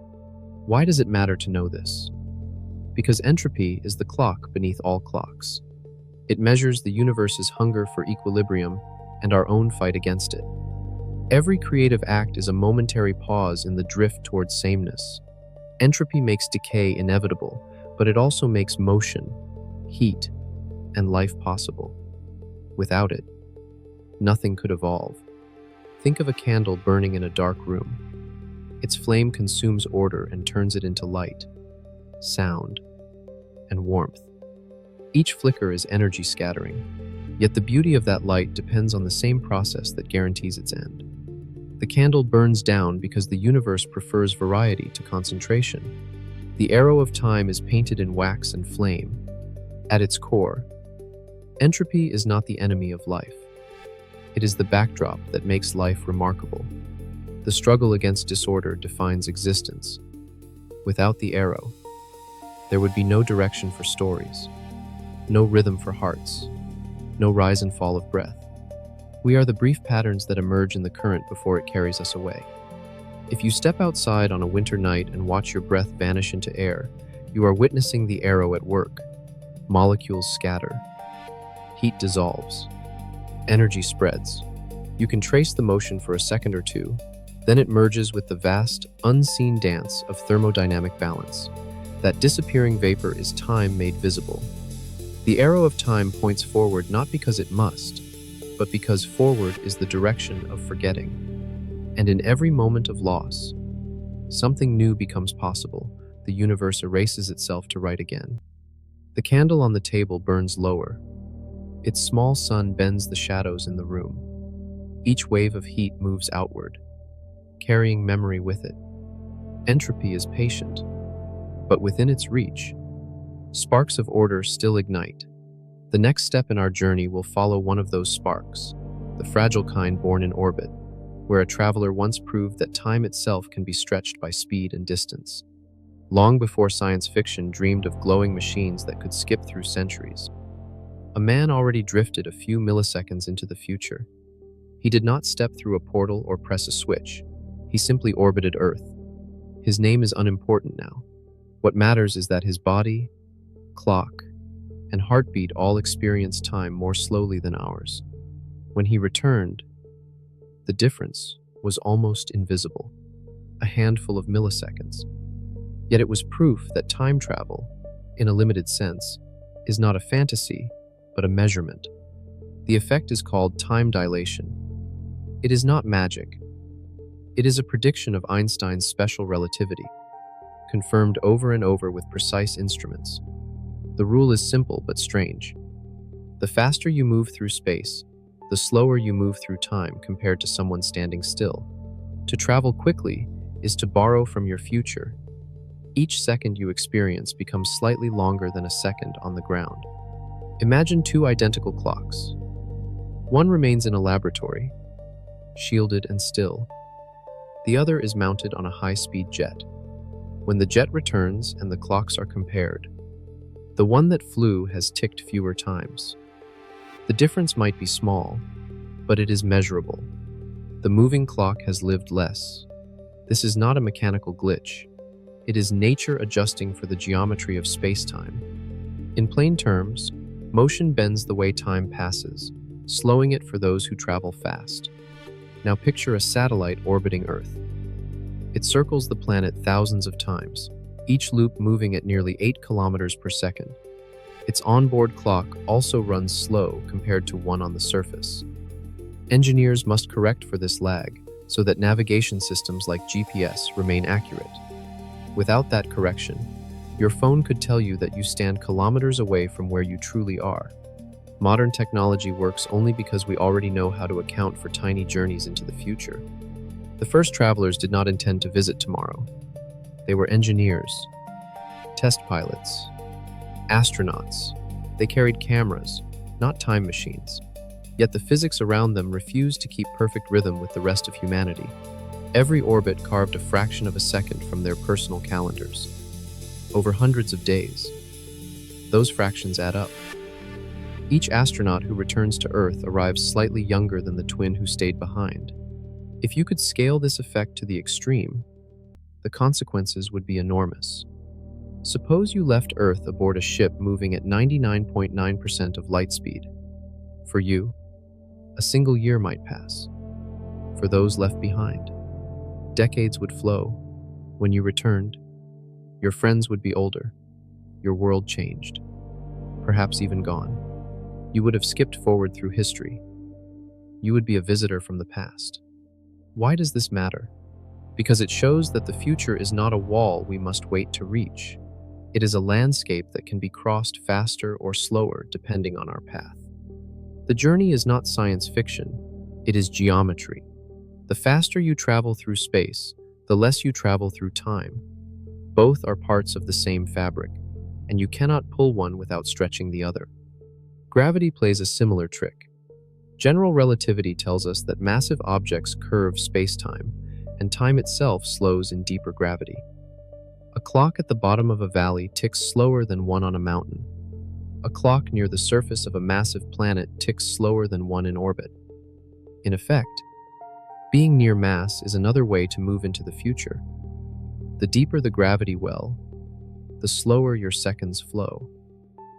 Why does it matter to know this? Because entropy is the clock beneath all clocks. It measures the universe's hunger for equilibrium and our own fight against it. Every creative act is a momentary pause in the drift towards sameness. Entropy makes decay inevitable, but it also makes motion, heat, and life possible. Without it, nothing could evolve. Think of a candle burning in a dark room. Its flame consumes order and turns it into light, sound, and warmth. Each flicker is energy scattering, yet the beauty of that light depends on the same process that guarantees its end. The candle burns down because the universe prefers variety to concentration. The arrow of time is painted in wax and flame. At its core, entropy is not the enemy of life. It is the backdrop that makes life remarkable. The struggle against disorder defines existence. Without the arrow, there would be no direction for stories, no rhythm for hearts, no rise and fall of breath. We are the brief patterns that emerge in the current before it carries us away. If you step outside on a winter night and watch your breath vanish into air, you are witnessing the arrow at work. Molecules scatter. Heat dissolves. Energy spreads. You can trace the motion for a second or two, then it merges with the vast, unseen dance of thermodynamic balance. That disappearing vapor is time made visible. The arrow of time points forward not because it must, but because forward is the direction of forgetting. And in every moment of loss, something new becomes possible. The universe erases itself to write again. The candle on the table burns lower. Its small sun bends the shadows in the room. Each wave of heat moves outward, carrying memory with it. Entropy is patient. but within its reach, sparks of order still ignite. The next step in our journey will follow one of those sparks, the fragile kind born in orbit, where a traveler once proved that time itself can be stretched by speed and distance. Long before science fiction dreamed of glowing machines that could skip through centuries, a man already drifted a few milliseconds into the future. He did not step through a portal or press a switch. He simply orbited Earth. His name is unimportant now. What matters is that his body, clock, and heartbeat all experience time more slowly than ours. When he returned, the difference was almost invisible, a handful of milliseconds. Yet it was proof that time travel, in a limited sense, is not a fantasy, but a measurement. The effect is called time dilation. It is not magic. It is a prediction of Einstein's special relativity, confirmed over and over with precise instruments. The rule is simple but strange. The faster you move through space, the slower you move through time compared to someone standing still. To travel quickly is to borrow from your future. Each second you experience becomes slightly longer than a second on the ground. Imagine two identical clocks. One remains in a laboratory, shielded and still. The other is mounted on a high-speed jet. When the jet returns and the clocks are compared, the one that flew has ticked fewer times. The difference might be small, but it is measurable. The moving clock has lived less. This is not a mechanical glitch. It is nature adjusting for the geometry of space-time. In plain terms, motion bends the way time passes, slowing it for those who travel fast. Now picture a satellite orbiting Earth. It circles the planet thousands of times, each loop moving at nearly 8 kilometers per second. Its onboard clock also runs slow compared to one on the surface. Engineers must correct for this lag so that navigation systems like GPS remain accurate. Without that correction, your phone could tell you that you stand kilometers away from where you truly are. Modern technology works only because we already know how to account for tiny journeys into the future. The first travelers did not intend to visit tomorrow. They were engineers, test pilots, astronauts. They carried cameras, not time machines. Yet the physics around them refused to keep perfect rhythm with the rest of humanity. Every orbit carved a fraction of a second from their personal calendars. Over hundreds of days. Those fractions add up. Each astronaut who returns to Earth arrives slightly younger than the twin who stayed behind. If you could scale this effect to the extreme, the consequences would be enormous. Suppose you left Earth aboard a ship moving at 99.9% of light speed. For you, a single year might pass. For those left behind, decades would flow. When you returned, your friends would be older, your world changed, perhaps even gone. You would have skipped forward through history. You would be a visitor from the past. Why does this matter? Because it shows that the future is not a wall we must wait to reach. It is a landscape that can be crossed faster or slower depending on our path. The journey is not science fiction, it is geometry. The faster you travel through space, the less you travel through time. Both are parts of the same fabric, and you cannot pull one without stretching the other. Gravity plays a similar trick. General relativity tells us that massive objects curve space-time, and time itself slows in deeper gravity. A clock at the bottom of a valley ticks slower than one on a mountain. A clock near the surface of a massive planet ticks slower than one in orbit. In effect, being near mass is another way to move into the future. The deeper the gravity well, the slower your seconds flow.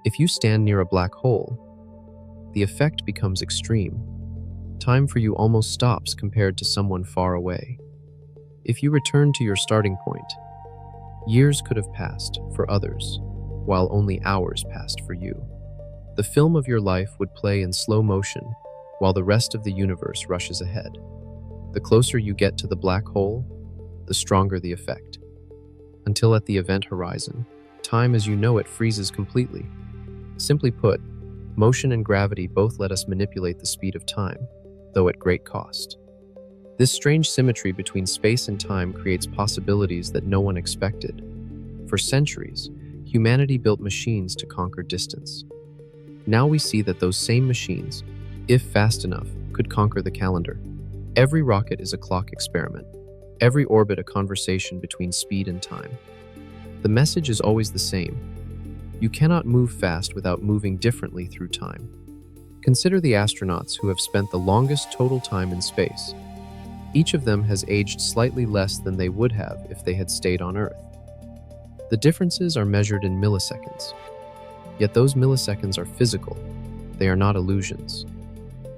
If you stand near a black hole, the effect becomes extreme. Time for you almost stops compared to someone far away. If you return to your starting point, years could have passed for others, while only hours passed for you. The film of your life would play in slow motion, while the rest of the universe rushes ahead. The closer you get to the black hole, the stronger the effect. Until at the event horizon, time as you know it freezes completely. Simply put, motion and gravity both let us manipulate the speed of time, though at great cost. This strange symmetry between space and time creates possibilities that no one expected. For centuries, humanity built machines to conquer distance. Now we see that those same machines, if fast enough, could conquer the calendar. Every rocket is a clock experiment, every orbit a conversation between speed and time. The message is always the same. You cannot move fast without moving differently through time. Consider the astronauts who have spent the longest total time in space. Each of them has aged slightly less than they would have if they had stayed on Earth. The differences are measured in milliseconds. Yet those milliseconds are physical. They are not illusions.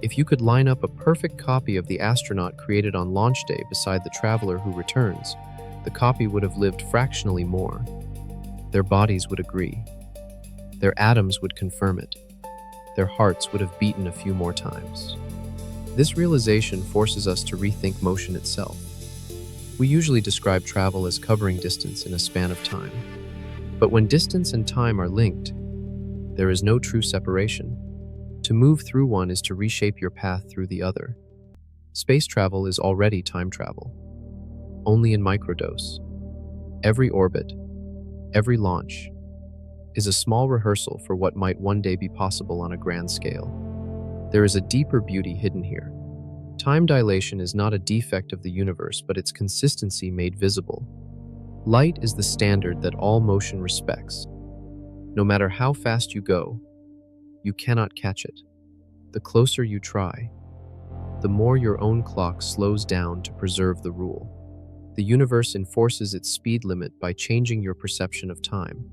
If you could line up a perfect copy of the astronaut created on launch day beside the traveler who returns, the copy would have lived fractionally more. Their bodies would agree. Their atoms would confirm it. Their hearts would have beaten a few more times. This realization forces us to rethink motion itself. We usually describe travel as covering distance in a span of time. But when distance and time are linked, there is no true separation. To move through one is to reshape your path through the other. Space travel is already time travel, only in microdose. Every orbit, every launch, is a small rehearsal for what might one day be possible on a grand scale. There is a deeper beauty hidden here. Time dilation is not a defect of the universe, but its consistency made visible. Light is the standard that all motion respects. No matter how fast you go, you cannot catch it. The closer you try, the more your own clock slows down to preserve the rule. The universe enforces its speed limit by changing your perception of time.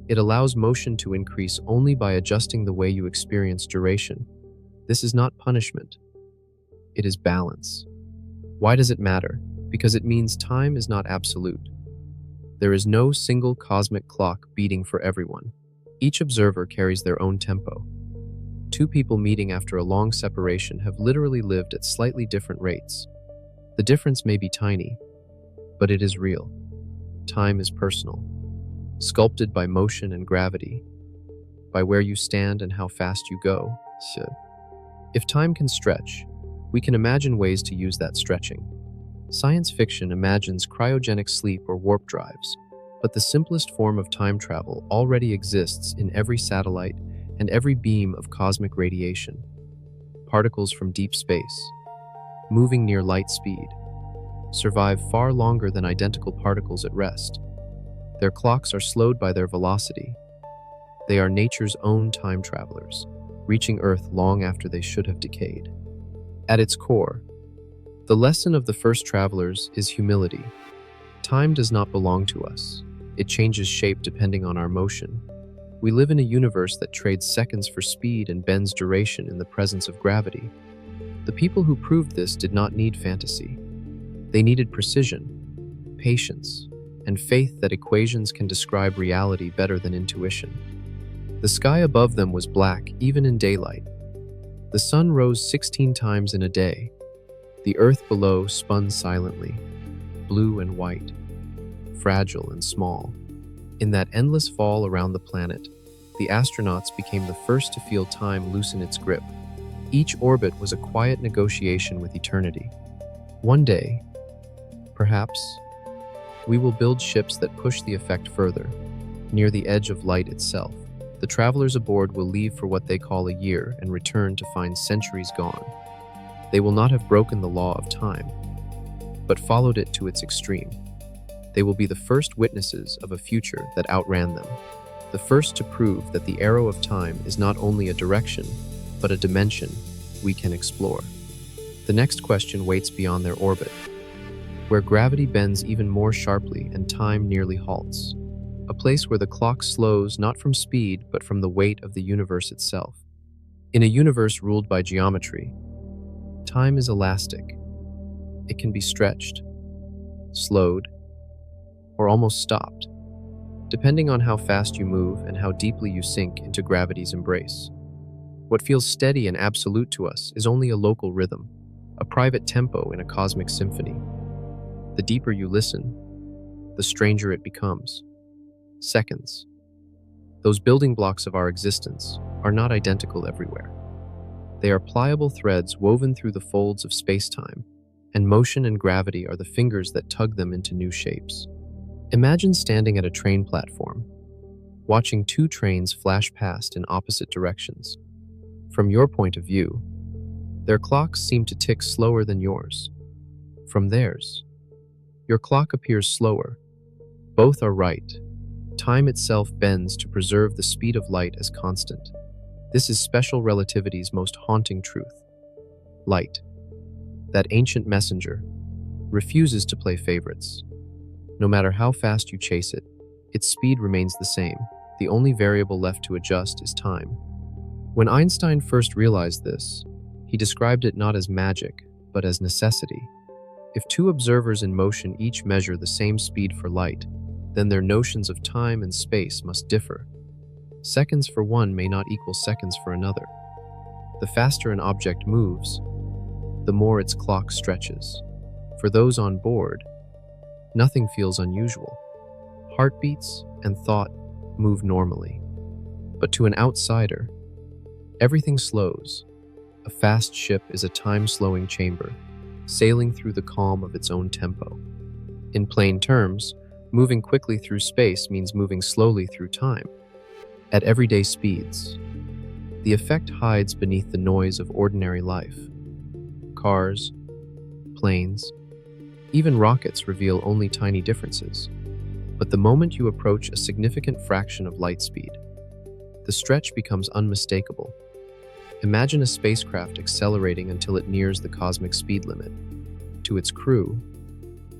It allows motion to increase only by adjusting the way you experience duration. This is not punishment. It is balance. Why does it matter? Because it means time is not absolute. There is no single cosmic clock beating for everyone. Each observer carries their own tempo. Two people meeting after a long separation have literally lived at slightly different rates. The difference may be tiny, but it is real. Time is personal, sculpted by motion and gravity, by where you stand and how fast you go. If time can stretch, we can imagine ways to use that stretching. Science fiction imagines cryogenic sleep or warp drives, but the simplest form of time travel already exists in every satellite and every beam of cosmic radiation. Particles from deep space, moving near light speed, survive far longer than identical particles at rest. Their clocks are slowed by their velocity. They are nature's own time travelers, reaching Earth long after they should have decayed. At its core, the lesson of the first travelers is humility. Time does not belong to us. It changes shape depending on our motion. We live in a universe that trades seconds for speed and bends duration in the presence of gravity. The people who proved this did not need fantasy. They needed precision, patience, and faith that equations can describe reality better than intuition. The sky above them was black, even in daylight. The sun rose 16 times in a day. The earth below spun silently, blue and white, fragile and small. In that endless fall around the planet, the astronauts became the first to feel time loosen its grip. Each orbit was a quiet negotiation with eternity. One day, perhaps, we will build ships that push the effect further, near the edge of light itself. The travelers aboard will leave for what they call a year and return to find centuries gone. They will not have broken the law of time, but followed it to its extreme. They will be the first witnesses of a future that outran them, the first to prove that the arrow of time is not only a direction, but a dimension we can explore. The next question waits beyond their orbit, where gravity bends even more sharply and time nearly halts, a place where the clock slows not from speed but from the weight of the universe itself. In a universe ruled by geometry, time is elastic. It can be stretched, slowed, or almost stopped, depending on how fast you move and how deeply you sink into gravity's embrace. What feels steady and absolute to us is only a local rhythm, a private tempo in a cosmic symphony. The deeper you listen, the stranger it becomes. Seconds, those building blocks of our existence, are not identical everywhere. They are pliable threads woven through the folds of spacetime, and motion and gravity are the fingers that tug them into new shapes. Imagine standing at a train platform, watching two trains flash past in opposite directions. From your point of view, their clocks seem to tick slower than yours. From theirs, your clock appears slower. Both are right. Time itself bends to preserve the speed of light as constant. This is special relativity's most haunting truth. Light, that ancient messenger, refuses to play favorites. No matter how fast you chase it, its speed remains the same. The only variable left to adjust is time. When Einstein first realized this, he described it not as magic, but as necessity. If two observers in motion each measure the same speed for light, then their notions of time and space must differ. Seconds for one may not equal seconds for another. The faster an object moves, the more its clock stretches. For those on board, nothing feels unusual. Heartbeats and thought move normally. But to an outsider, everything slows. A fast ship is a time-slowing chamber, sailing through the calm of its own tempo. In plain terms, moving quickly through space means moving slowly through time, at everyday speeds. The effect hides beneath the noise of ordinary life. Cars, planes, even rockets reveal only tiny differences. But the moment you approach a significant fraction of light speed, the stretch becomes unmistakable. Imagine a spacecraft accelerating until it nears the cosmic speed limit. To its crew,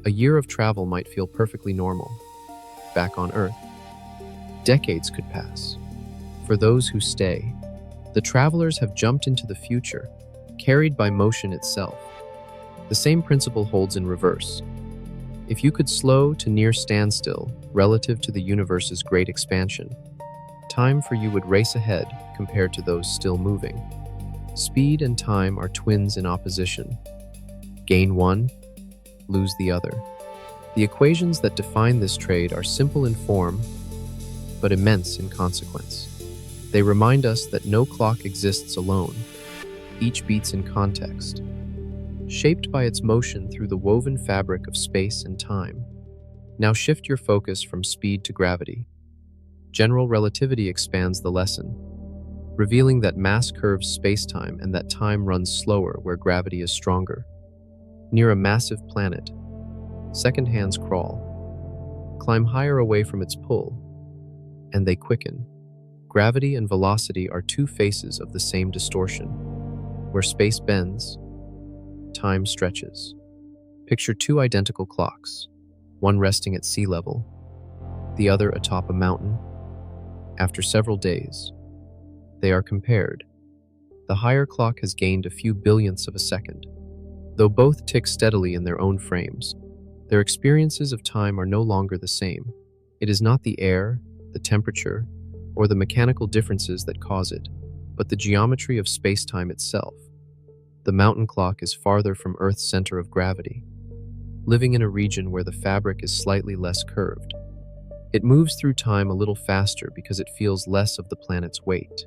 a year of travel might feel perfectly normal. Back on Earth, decades could pass. For those who stay, the travelers have jumped into the future, carried by motion itself. The same principle holds in reverse. If you could slow to near standstill relative to the universe's great expansion, time for you would race ahead compared to those still moving. Speed and time are twins in opposition. Gain one, lose the other. The equations that define this trade are simple in form, but immense in consequence. They remind us that no clock exists alone. Each beats in context, shaped by its motion through the woven fabric of space and time. Now shift your focus from speed to gravity. General relativity expands the lesson, revealing that mass curves spacetime and that time runs slower where gravity is stronger. Near a massive planet, second hands crawl, climb higher away from its pull, and they quicken. Gravity and velocity are two faces of the same distortion. Where space bends, time stretches. Picture two identical clocks, one resting at sea level, the other atop a mountain. After several days, they are compared. The higher clock has gained a few billionths of a second. Though both tick steadily in their own frames, their experiences of time are no longer the same. It is not the air, the temperature, or the mechanical differences that cause it, but the geometry of space-time itself. The mountain clock is farther from Earth's center of gravity, living in a region where the fabric is slightly less curved. It moves through time a little faster because it feels less of the planet's weight.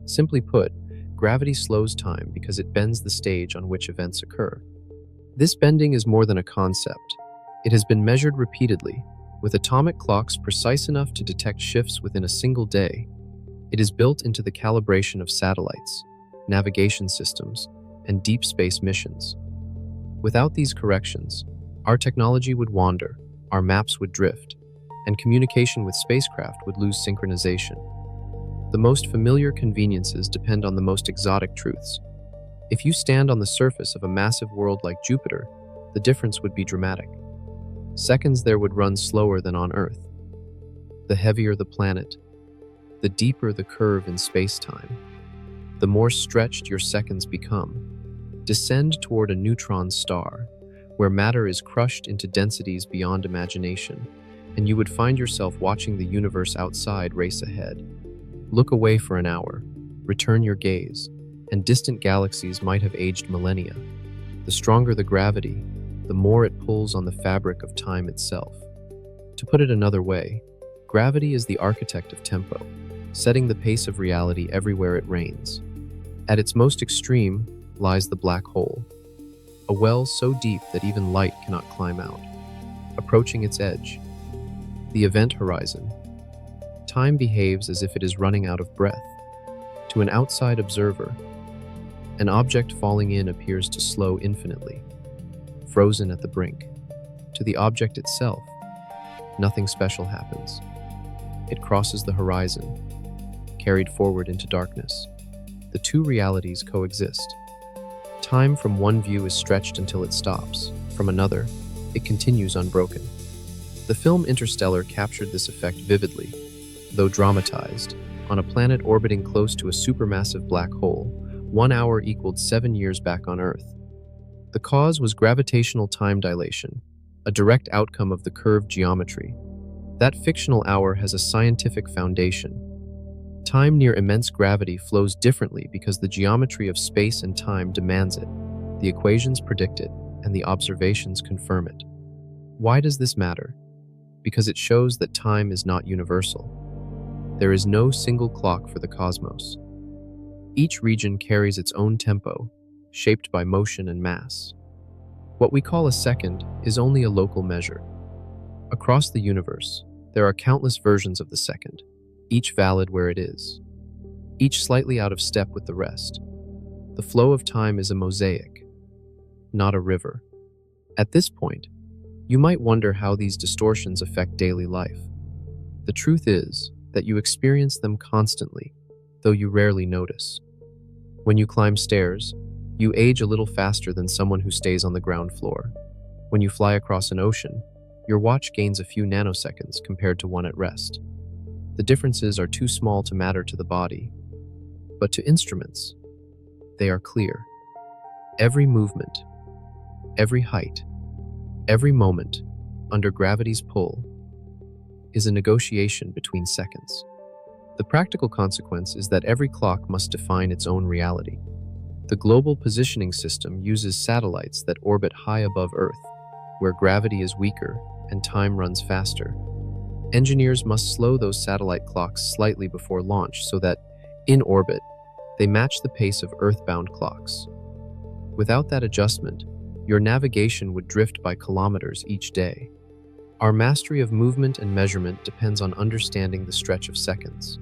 Simply put, gravity slows time because it bends the stage on which events occur. This bending is more than a concept. It has been measured repeatedly, with atomic clocks precise enough to detect shifts within a single day. It is built into the calibration of satellites, navigation systems, and deep space missions. Without these corrections, our technology would wander, our maps would drift, and communication with spacecraft would lose synchronization. The most familiar conveniences depend on the most exotic truths. If you stand on the surface of a massive world like Jupiter, the difference would be dramatic. Seconds there would run slower than on Earth. The heavier the planet, the deeper the curve in space-time, the more stretched your seconds become. Descend toward a neutron star, where matter is crushed into densities beyond imagination, and you would find yourself watching the universe outside race ahead. Look away for an hour, return your gaze, and distant galaxies might have aged millennia. The stronger the gravity, the more it pulls on the fabric of time itself. To put it another way, gravity is the architect of tempo, setting the pace of reality everywhere it rains. At its most extreme lies the black hole, a well so deep that even light cannot climb out. Approaching its edge, The event horizon. Time behaves as if it is running out of breath. To an outside observer, an object falling in appears to slow infinitely, frozen at the brink. To the object itself, nothing special happens. It crosses the horizon, carried forward into darkness. The two realities coexist. Time from one view is stretched until it stops. From another, it continues unbroken. The film Interstellar captured this effect vividly, though dramatized. On a planet orbiting close to a supermassive black hole, 1 hour equaled 7 years back on Earth. The cause was gravitational time dilation, a direct outcome of the curved geometry. That fictional hour has a scientific foundation. Time near immense gravity flows differently because the geometry of space and time demands it. The equations predict it, and the observations confirm it. Why does this matter? Because it shows that time is not universal. There is no single clock for the cosmos. Each region carries its own tempo, shaped by motion and mass. What we call a second is only a local measure. Across the universe, there are countless versions of the second, each valid where it is, each slightly out of step with the rest. The flow of time is a mosaic, not a river. At this point, you might wonder how these distortions affect daily life. The truth is that you experience them constantly, though you rarely notice. When you climb stairs, you age a little faster than someone who stays on the ground floor. When you fly across an ocean, your watch gains a few nanoseconds compared to one at rest. The differences are too small to matter to the body, but to instruments, they are clear. Every movement, every height, every moment under gravity's pull is a negotiation between seconds. The practical consequence is that every clock must define its own reality. The global positioning system uses satellites that orbit high above Earth, where gravity is weaker and time runs faster. Engineers must slow those satellite clocks slightly before launch so that, in orbit, they match the pace of Earth-bound clocks. Without that adjustment, your navigation would drift by kilometers each day. Our mastery of movement and measurement depends on understanding the stretch of seconds.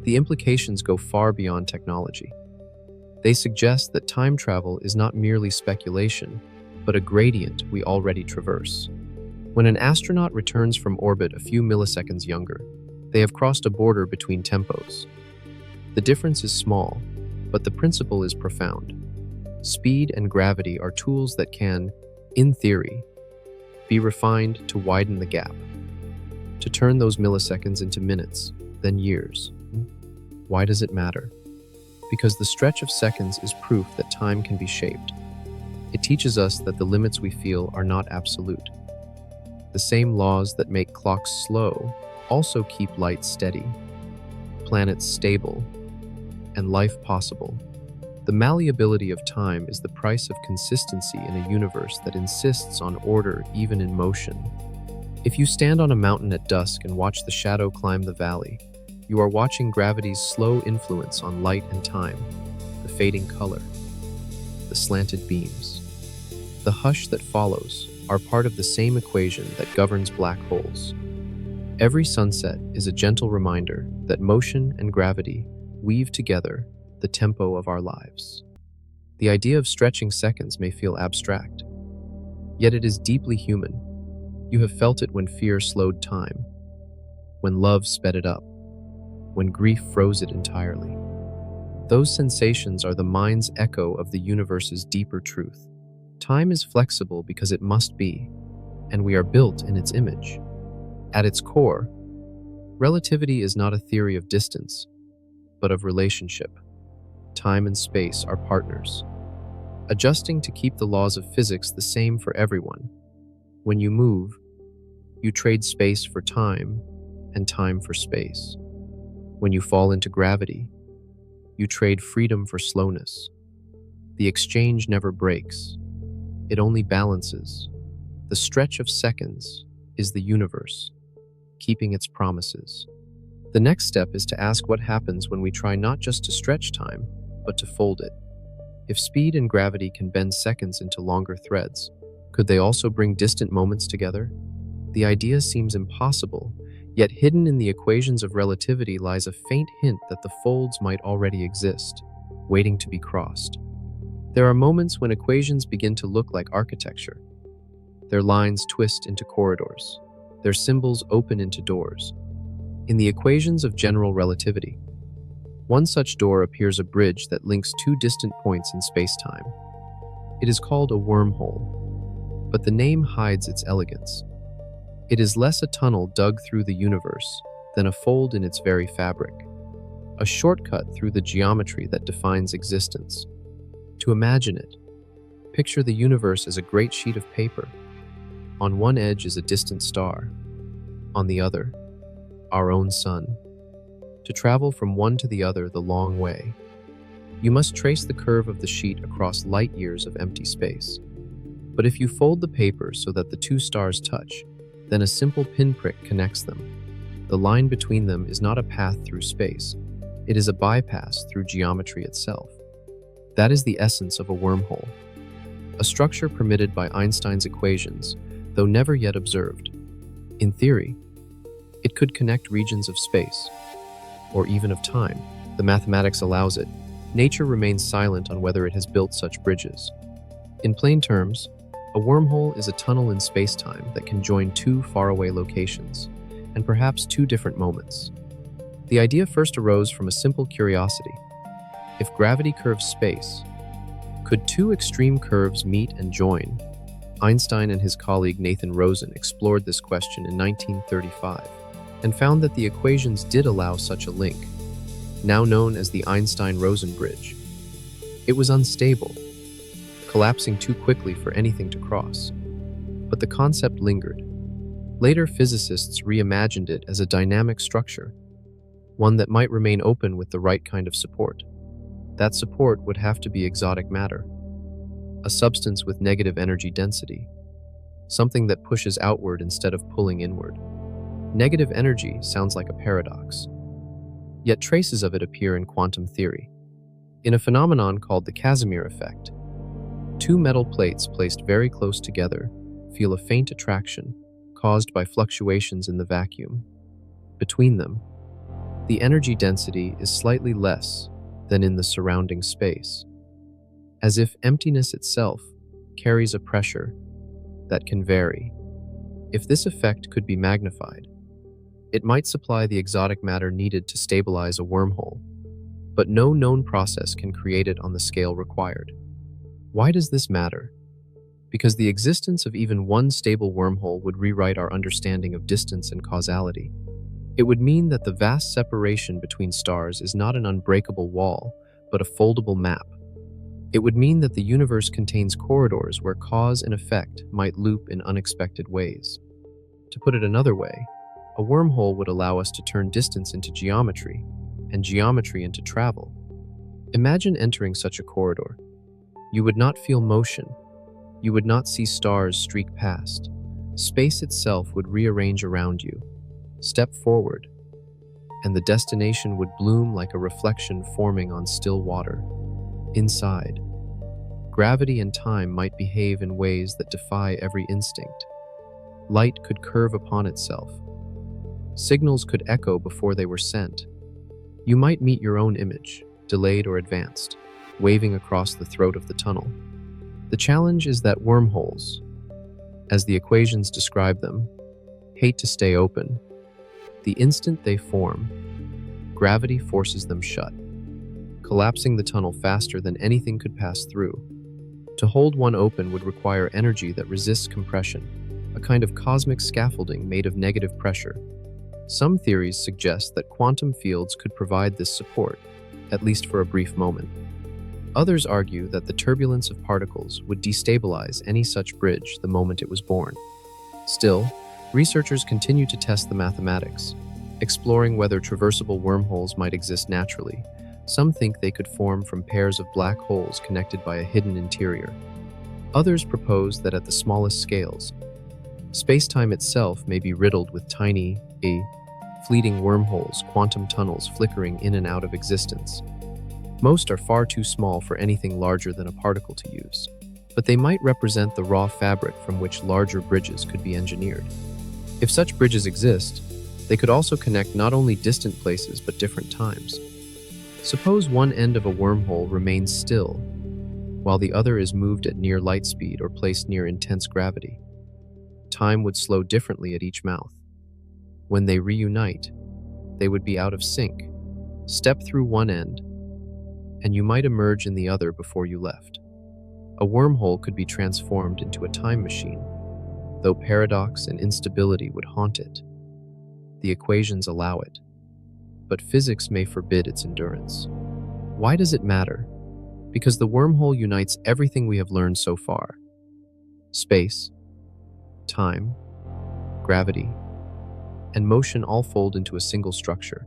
The implications go far beyond technology. They suggest that time travel is not merely speculation, but a gradient we already traverse. When an astronaut returns from orbit a few milliseconds younger, they have crossed a border between tempos. The difference is small, but the principle is profound. Speed and gravity are tools that can, in theory, be refined to widen the gap, to turn those milliseconds into minutes, then years. Why does it matter? Because the stretch of seconds is proof that time can be shaped. It teaches us that the limits we feel are not absolute. The same laws that make clocks slow also keep light steady, planets stable, and life possible. The malleability of time is the price of consistency in a universe that insists on order even in motion. If you stand on a mountain at dusk and watch the shadow climb the valley, you are watching gravity's slow influence on light and time, the fading color, the slanted beams. The hush that follows are part of the same equation that governs black holes. Every sunset is a gentle reminder that motion and gravity weave together the tempo of our lives. The idea of stretching seconds may feel abstract, yet it is deeply human. You have felt it when fear slowed time, when love sped it up, when grief froze it entirely. Those sensations are the mind's echo of the universe's deeper truth. Time is flexible because it must be, and we are built in its image. At its core, relativity is not a theory of distance, but of relationship. Time and space are partners, adjusting to keep the laws of physics the same for everyone. When you move, you trade space for time and time for space. When you fall into gravity, you trade freedom for slowness. The exchange never breaks. It only balances. The stretch of seconds is the universe, keeping its promises. The next step is to ask what happens when we try not just to stretch time, but to fold it. If speed and gravity can bend seconds into longer threads, could they also bring distant moments together? The idea seems impossible, yet hidden in the equations of relativity lies a faint hint that the folds might already exist, waiting to be crossed. There are moments when equations begin to look like architecture. Their lines twist into corridors. Their symbols open into doors. In the equations of general relativity, one such door appears a bridge that links two distant points in spacetime. It is called a wormhole, but the name hides its elegance. It is less a tunnel dug through the universe than a fold in its very fabric, a shortcut through the geometry that defines existence. To imagine it, picture the universe as a great sheet of paper. On one edge is a distant star, on the other, our own sun. To travel from one to the other the long way, you must trace the curve of the sheet across light years of empty space. But if you fold the paper so that the two stars touch, then a simple pinprick connects them. The line between them is not a path through space. It is a bypass through geometry itself. That is the essence of a wormhole, a structure permitted by Einstein's equations, though never yet observed. In theory, it could connect regions of space, or even of time. The mathematics allows it. Nature remains silent on whether it has built such bridges. In plain terms, a wormhole is a tunnel in space-time that can join two faraway locations, and perhaps two different moments. The idea first arose from a simple curiosity. If gravity curves space, could two extreme curves meet and join? Einstein and his colleague Nathan Rosen explored this question in 1935 and found that the equations did allow such a link, now known as the Einstein-Rosen bridge. It was unstable, collapsing too quickly for anything to cross. But the concept lingered. Later physicists reimagined it as a dynamic structure, one that might remain open with the right kind of support. That support would have to be exotic matter, a substance with negative energy density, something that pushes outward instead of pulling inward. Negative energy sounds like a paradox, yet traces of it appear in quantum theory. In a phenomenon called the Casimir effect, two metal plates placed very close together feel a faint attraction caused by fluctuations in the vacuum. Between them, the energy density is slightly less than in the surrounding space, as if emptiness itself carries a pressure that can vary. If this effect could be magnified, it might supply the exotic matter needed to stabilize a wormhole, but no known process can create it on the scale required. Why does this matter? Because the existence of even one stable wormhole would rewrite our understanding of distance and causality. It would mean that the vast separation between stars is not an unbreakable wall, but a foldable map. It would mean that the universe contains corridors where cause and effect might loop in unexpected ways. To put it another way, a wormhole would allow us to turn distance into geometry, and geometry into travel. Imagine entering such a corridor. You would not feel motion. You would not see stars streak past. Space itself would rearrange around you. Step forward, and the destination would bloom like a reflection forming on still water. Inside, gravity and time might behave in ways that defy every instinct. Light could curve upon itself. Signals could echo before they were sent. You might meet your own image, delayed or advanced, waving across the throat of the tunnel. The challenge is that wormholes, as the equations describe them, hate to stay open. The instant they form, gravity forces them shut, collapsing the tunnel faster than anything could pass through. To hold one open would require energy that resists compression, a kind of cosmic scaffolding made of negative pressure. Some theories suggest that quantum fields could provide this support, at least for a brief moment. Others argue that the turbulence of particles would destabilize any such bridge the moment it was born. Still, researchers continue to test the mathematics, exploring whether traversable wormholes might exist naturally. Some think they could form from pairs of black holes connected by a hidden interior. Others propose that at the smallest scales, space-time itself may be riddled with tiny, fleeting wormholes, quantum tunnels flickering in and out of existence. Most are far too small for anything larger than a particle to use, but they might represent the raw fabric from which larger bridges could be engineered. If such bridges exist, they could also connect not only distant places but different times. Suppose one end of a wormhole remains still, while the other is moved at near light speed or placed near intense gravity. Time would slow differently at each mouth. When they reunite, they would be out of sync. Step through one end, and you might emerge in the other before you left. A wormhole could be transformed into a time machine, though paradox and instability would haunt it. The equations allow it, but physics may forbid its endurance. Why does it matter? Because the wormhole unites everything we have learned so far. Space, time, gravity, and motion all fold into a single structure.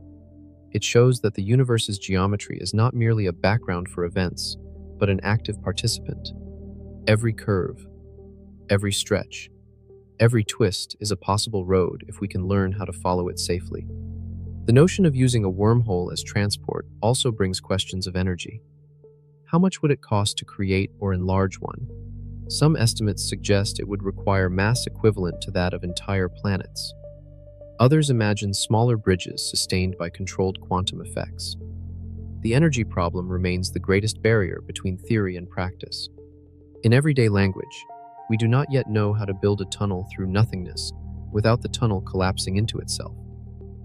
It shows that the universe's geometry is not merely a background for events, but an active participant. Every curve, every stretch, every twist is a possible road if we can learn how to follow it safely. The notion of using a wormhole as transport also brings questions of energy. How much would it cost to create or enlarge one? Some estimates suggest it would require mass equivalent to that of entire planets. Others imagine smaller bridges sustained by controlled quantum effects. The energy problem remains the greatest barrier between theory and practice. In everyday language, we do not yet know how to build a tunnel through nothingness without the tunnel collapsing into itself.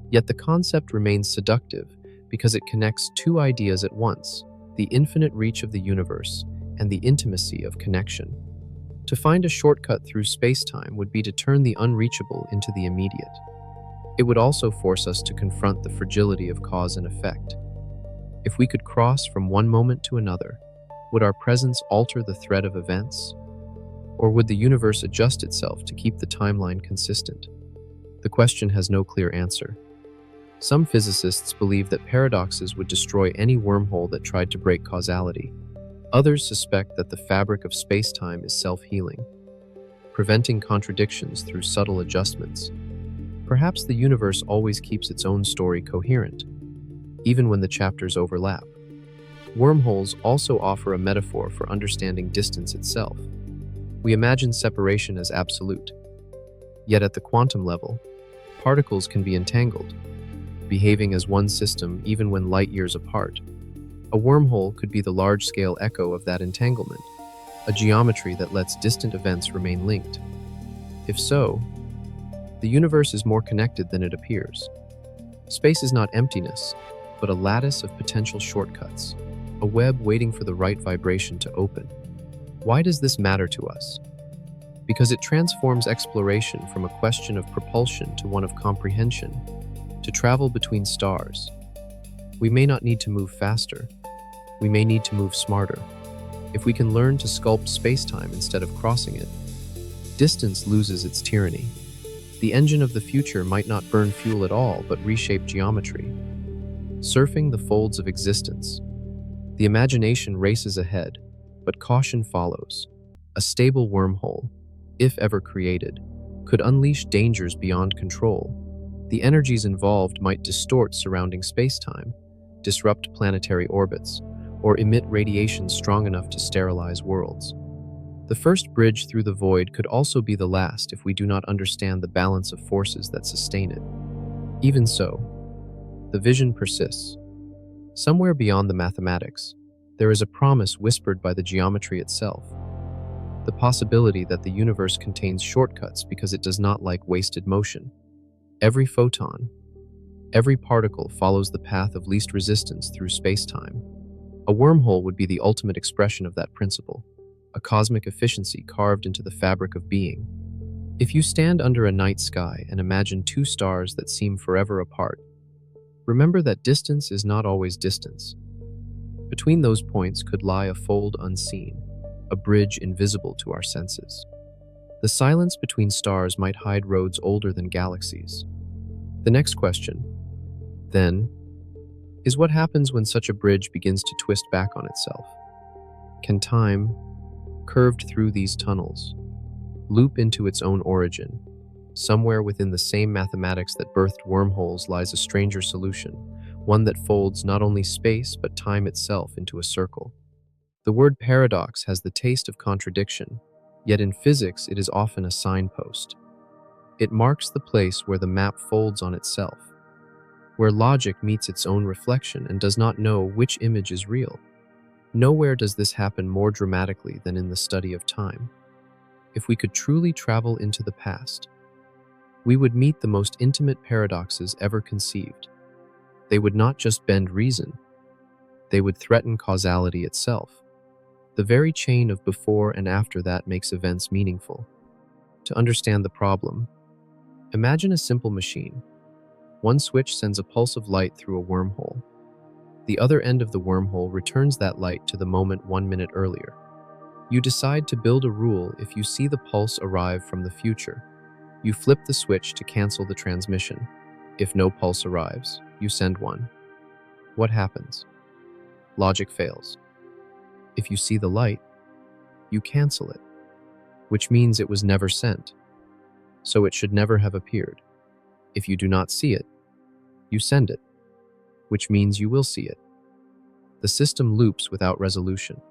Yet the concept remains seductive because it connects two ideas at once: the infinite reach of the universe and the intimacy of connection. To find a shortcut through spacetime would be to turn the unreachable into the immediate. It would also force us to confront the fragility of cause and effect. If we could cross from one moment to another, would our presence alter the thread of events? Or would the universe adjust itself to keep the timeline consistent? The question has no clear answer. Some physicists believe that paradoxes would destroy any wormhole that tried to break causality. Others suspect that the fabric of spacetime is self-healing, preventing contradictions through subtle adjustments. Perhaps the universe always keeps its own story coherent, even when the chapters overlap. Wormholes also offer a metaphor for understanding distance itself. We imagine separation as absolute. Yet at the quantum level, particles can be entangled, behaving as one system even when light years apart. A wormhole could be the large-scale echo of that entanglement, a geometry that lets distant events remain linked. If so, the universe is more connected than it appears. Space is not emptiness, but a lattice of potential shortcuts, a web waiting for the right vibration to open. Why does this matter to us? Because it transforms exploration from a question of propulsion to one of comprehension. To travel between stars, we may not need to move faster. We may need to move smarter. If we can learn to sculpt spacetime instead of crossing it, distance loses its tyranny. The engine of the future might not burn fuel at all, but reshape geometry. Surfing the folds of existence, the imagination races ahead, but caution follows. A stable wormhole, if ever created, could unleash dangers beyond control. The energies involved might distort surrounding spacetime, disrupt planetary orbits, or emit radiation strong enough to sterilize worlds. The first bridge through the void could also be the last if we do not understand the balance of forces that sustain it. Even so, the vision persists. Somewhere beyond the mathematics, there is a promise whispered by the geometry itself. The possibility that the universe contains shortcuts because it does not like wasted motion. Every photon, every particle follows the path of least resistance through spacetime. A wormhole would be the ultimate expression of that principle, a cosmic efficiency carved into the fabric of being. If you stand under a night sky and imagine two stars that seem forever apart, remember that distance is not always distance. Between those points could lie a fold unseen, a bridge invisible to our senses. The silence between stars might hide roads older than galaxies. The next question, then, is what happens when such a bridge begins to twist back on itself? Can time, curved through these tunnels, loop into its own origin? Somewhere within the same mathematics that birthed wormholes lies a stranger solution, one that folds not only space but time itself into a circle. The word paradox has the taste of contradiction, yet in physics it is often a signpost. It marks the place where the map folds on itself, where logic meets its own reflection and does not know which image is real. Nowhere does this happen more dramatically than in the study of time. If we could truly travel into the past, we would meet the most intimate paradoxes ever conceived. They would not just bend reason, they would threaten causality itself. The very chain of before and after that makes events meaningful. To understand the problem, imagine a simple machine. One switch sends a pulse of light through a wormhole. The other end of the wormhole returns that light to the moment 1 minute earlier. You decide to build a rule if you see the pulse arrive from the future. You flip the switch to cancel the transmission. If no pulse arrives, you send one. What happens? Logic fails. If you see the light, you cancel it, which means it was never sent, so it should never have appeared. If you do not see it, you send it, which means you will see it. The system loops without resolution.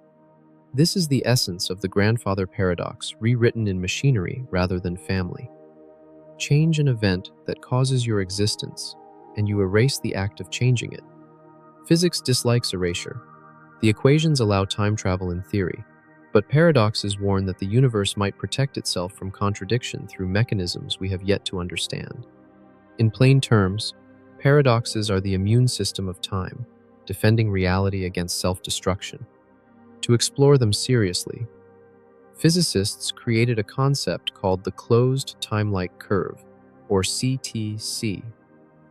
This is the essence of the grandfather paradox, rewritten in machinery rather than family. Change an event that causes your existence, and you erase the act of changing it. Physics dislikes erasure. The equations allow time travel in theory, but paradoxes warn that the universe might protect itself from contradiction through mechanisms we have yet to understand. In plain terms, paradoxes are the immune system of time, defending reality against self-destruction. To explore them seriously, physicists created a concept called the closed time-like curve, or CTC.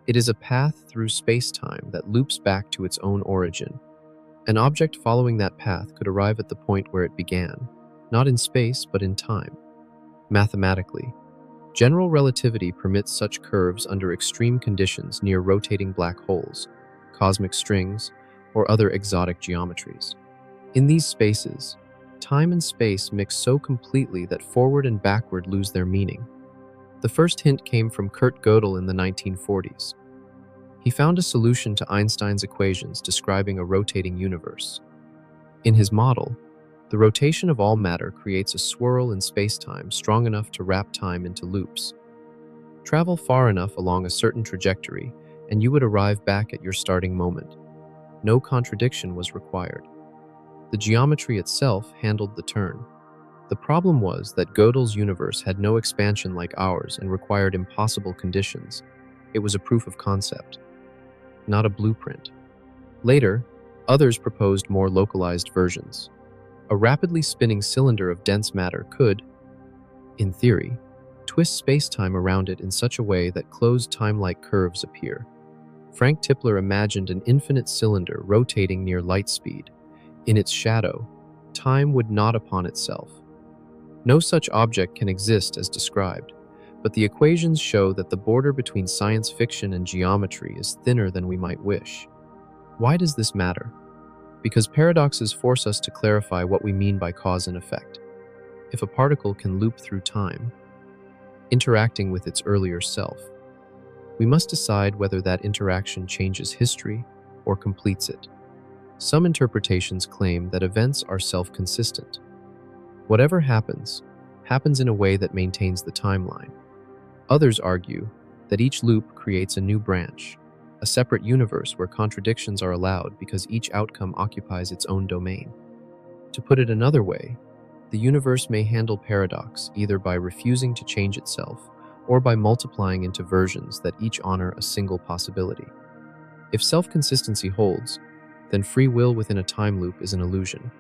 It is a path through spacetime that loops back to its own origin. An object following that path could arrive at the point where it began, not in space but in time. Mathematically, general relativity permits such curves under extreme conditions near rotating black holes, cosmic strings, or other exotic geometries. In these spaces, time and space mix so completely that forward and backward lose their meaning. The first hint came from Kurt Gödel in the 1940s. He found a solution to Einstein's equations describing a rotating universe. In his model, the rotation of all matter creates a swirl in spacetime strong enough to wrap time into loops. Travel far enough along a certain trajectory, and you would arrive back at your starting moment. No contradiction was required. The geometry itself handled the turn. The problem was that Gödel's universe had no expansion like ours and required impossible conditions. It was a proof of concept, not a blueprint. Later, others proposed more localized versions. A rapidly spinning cylinder of dense matter could, in theory, twist spacetime around it in such a way that closed time-like curves appear. Frank Tipler imagined an infinite cylinder rotating near light speed. In its shadow, time would knot upon itself. No such object can exist as described, but the equations show that the border between science fiction and geometry is thinner than we might wish. Why does this matter? Because paradoxes force us to clarify what we mean by cause and effect. If a particle can loop through time, interacting with its earlier self, we must decide whether that interaction changes history or completes it. Some interpretations claim that events are self-consistent. Whatever happens, happens in a way that maintains the timeline. Others argue that each loop creates a new branch, a separate universe where contradictions are allowed because each outcome occupies its own domain. To put it another way, the universe may handle paradox either by refusing to change itself or by multiplying into versions that each honor a single possibility. If self-consistency holds, then free will within a time loop is an illusion.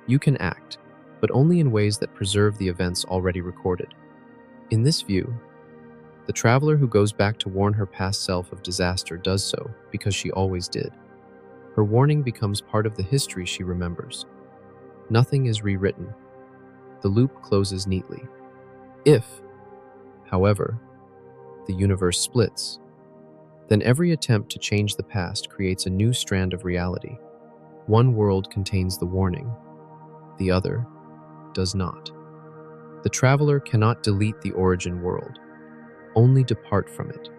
You can act, but only in ways that preserve the events already recorded. In this view, the traveler who goes back to warn her past self of disaster does so because she always did. Her warning becomes part of the history she remembers. Nothing is rewritten. The loop closes neatly. If, however, the universe splits, then every attempt to change the past creates a new strand of reality. One world contains the warning, the other does not. The traveler cannot delete the origin world, only depart from it.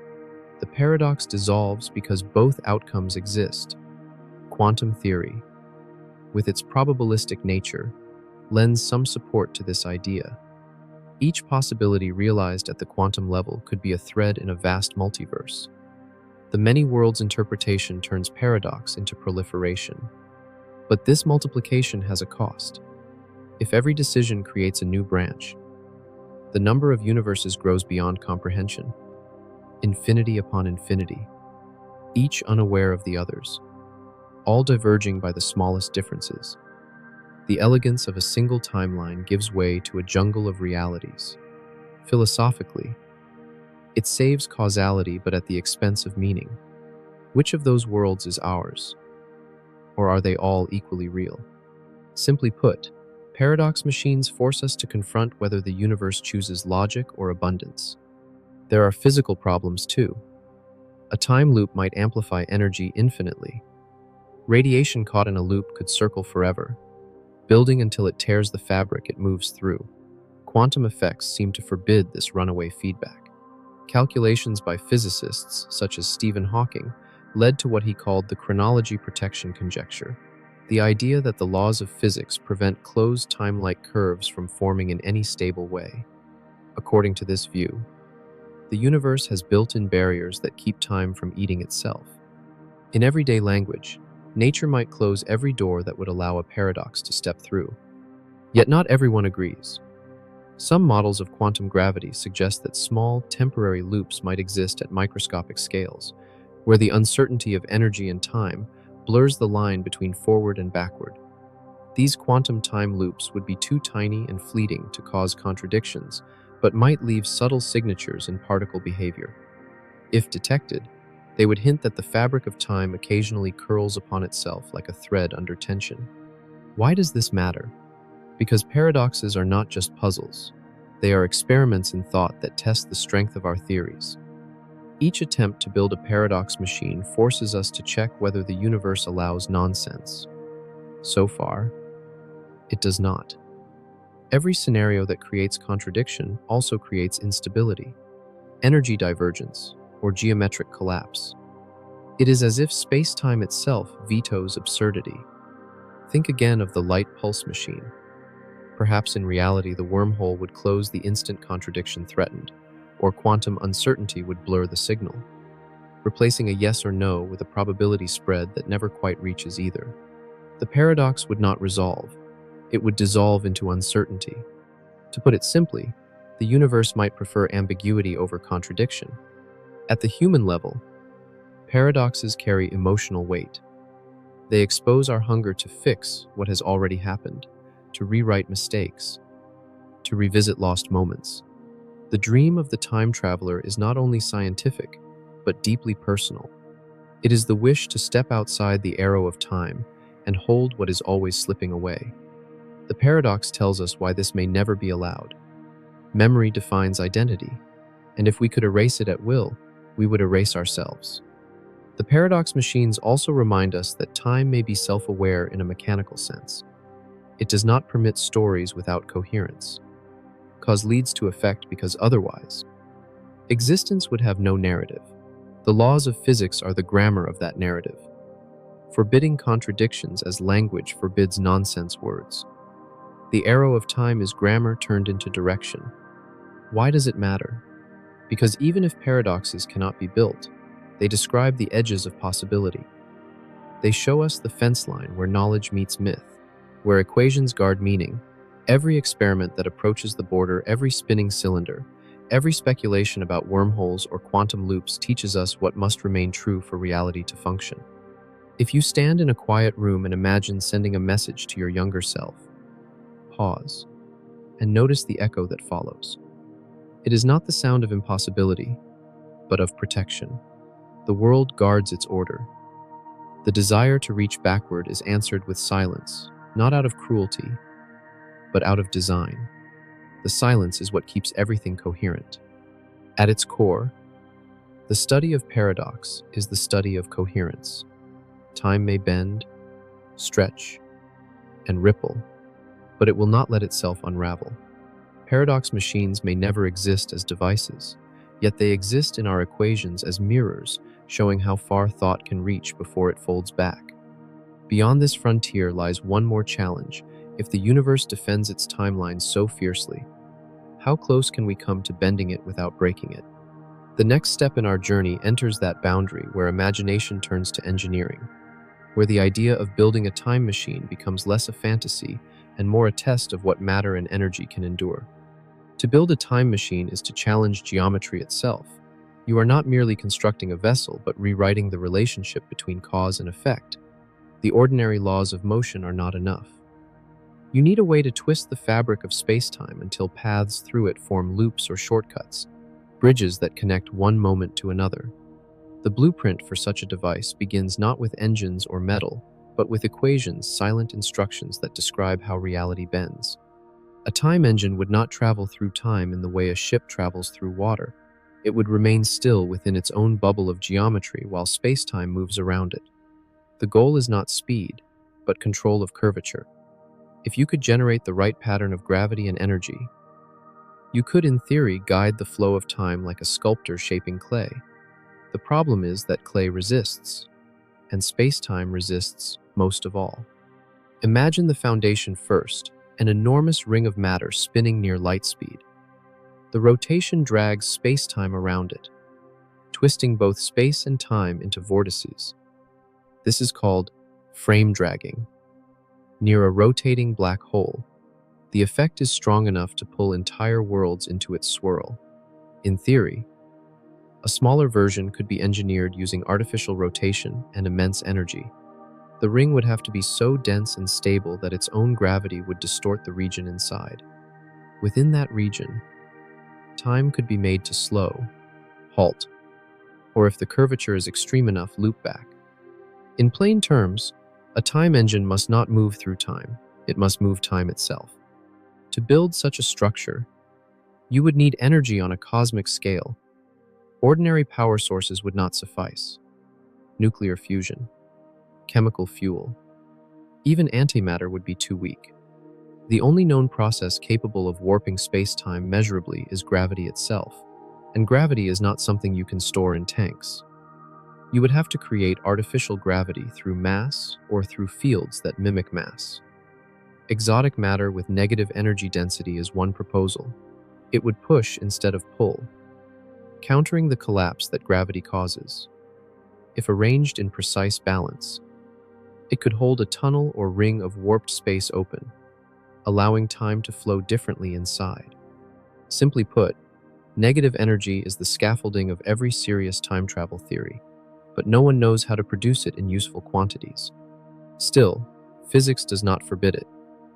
The paradox dissolves because both outcomes exist. Quantum theory, with its probabilistic nature, lends some support to this idea. Each possibility realized at the quantum level could be a thread in a vast multiverse. The many worlds interpretation turns paradox into proliferation. But this multiplication has a cost. If every decision creates a new branch, the number of universes grows beyond comprehension, infinity upon infinity, each unaware of the others, all diverging by the smallest differences. The elegance of a single timeline gives way to a jungle of realities. Philosophically, it saves causality but at the expense of meaning. Which of those worlds is ours? Or are they all equally real? Simply put, paradox machines force us to confront whether the universe chooses logic or abundance. There are physical problems too. A time loop might amplify energy infinitely. Radiation caught in a loop could circle forever, building until it tears the fabric it moves through. Quantum effects seem to forbid this runaway feedback. Calculations by physicists, such as Stephen Hawking, led to what he called the chronology protection conjecture, the idea that the laws of physics prevent closed time-like curves from forming in any stable way. According to this view, the universe has built-in barriers that keep time from eating itself. In everyday language, nature might close every door that would allow a paradox to step through. Yet not everyone agrees. Some models of quantum gravity suggest that small, temporary loops might exist at microscopic scales, where the uncertainty of energy and time blurs the line between forward and backward. These quantum time loops would be too tiny and fleeting to cause contradictions, but might leave subtle signatures in particle behavior. If detected, they would hint that the fabric of time occasionally curls upon itself like a thread under tension. Why does this matter? Because paradoxes are not just puzzles. They are experiments in thought that test the strength of our theories. Each attempt to build a paradox machine forces us to check whether the universe allows nonsense. So far, it does not. Every scenario that creates contradiction also creates instability, energy divergence, or geometric collapse. It is as if space-time itself vetoes absurdity. Think again of the light pulse machine. Perhaps in reality the wormhole would close the instant contradiction threatened, or quantum uncertainty would blur the signal, replacing a yes or no with a probability spread that never quite reaches either. The paradox would not resolve. It would dissolve into uncertainty. To put it simply, the universe might prefer ambiguity over contradiction. At the human level, paradoxes carry emotional weight. They expose our hunger to fix what has already happened, to rewrite mistakes, to revisit lost moments. The dream of the time traveler is not only scientific, but deeply personal. It is the wish to step outside the arrow of time and hold what is always slipping away. The paradox tells us why this may never be allowed. Memory defines identity, and if we could erase it at will, we would erase ourselves. The paradox machines also remind us that time may be self-aware in a mechanical sense. It does not permit stories without coherence. Cause leads to effect because otherwise, existence would have no narrative. The laws of physics are the grammar of that narrative, forbidding contradictions as language forbids nonsense words. The arrow of time is grammar turned into direction. Why does it matter? Because even if paradoxes cannot be built, they describe the edges of possibility. They show us the fence line where knowledge meets myth, where equations guard meaning. Every experiment that approaches the border, every spinning cylinder, every speculation about wormholes or quantum loops teaches us what must remain true for reality to function. If you stand in a quiet room and imagine sending a message to your younger self, pause and notice the echo that follows. It is not the sound of impossibility, but of protection. The world guards its order. The desire to reach backward is answered with silence, not out of cruelty, but out of design. The silence is what keeps everything coherent. At its core, the study of paradox is the study of coherence. Time may bend, stretch, and ripple, but it will not let itself unravel. Paradox machines may never exist as devices, yet they exist in our equations as mirrors, showing how far thought can reach before it folds back. Beyond this frontier lies one more challenge. If the universe defends its timeline so fiercely, How close can we come to bending it without breaking it? The next step in our journey enters that boundary where imagination turns to engineering, where the idea of building a time machine becomes less a fantasy and more a test of what matter and energy can endure. To build a time machine is to challenge geometry itself. You are not merely constructing a vessel, but rewriting the relationship between cause and effect. The ordinary laws of motion are not enough. You need a way to twist the fabric of spacetime until paths through it form loops or shortcuts, bridges that connect one moment to another. The blueprint for such a device begins not with engines or metal, but with equations, silent instructions that describe how reality bends. A time engine would not travel through time in the way a ship travels through water. It would remain still within its own bubble of geometry while spacetime moves around it. The goal is not speed, but control of curvature. If you could generate the right pattern of gravity and energy, you could, in theory, guide the flow of time like a sculptor shaping clay. The problem is that clay resists, and spacetime resists most of all. Imagine the foundation first, an enormous ring of matter spinning near light speed. The rotation drags spacetime around it, twisting both space and time into vortices. This is called frame dragging. Near a rotating black hole, the effect is strong enough to pull entire worlds into its swirl. In theory, a smaller version could be engineered using artificial rotation and immense energy. The ring would have to be so dense and stable that its own gravity would distort the region inside. Within that region, time could be made to slow, halt, or if the curvature is extreme enough, loop back. In plain terms, a time engine must not move through time, it must move time itself. To build such a structure, you would need energy on a cosmic scale. Ordinary power sources would not suffice. Nuclear fusion, chemical fuel, even antimatter would be too weak. The only known process capable of warping space-time measurably is gravity itself, and gravity is not something you can store in tanks. You would have to create artificial gravity through mass or through fields that mimic mass. Exotic matter with negative energy density is one proposal. It would push instead of pull, countering the collapse that gravity causes. If arranged in precise balance, it could hold a tunnel or ring of warped space open, allowing time to flow differently inside. Simply put, negative energy is the scaffolding of every serious time travel theory, but no one knows how to produce it in useful quantities. Still, physics does not forbid it.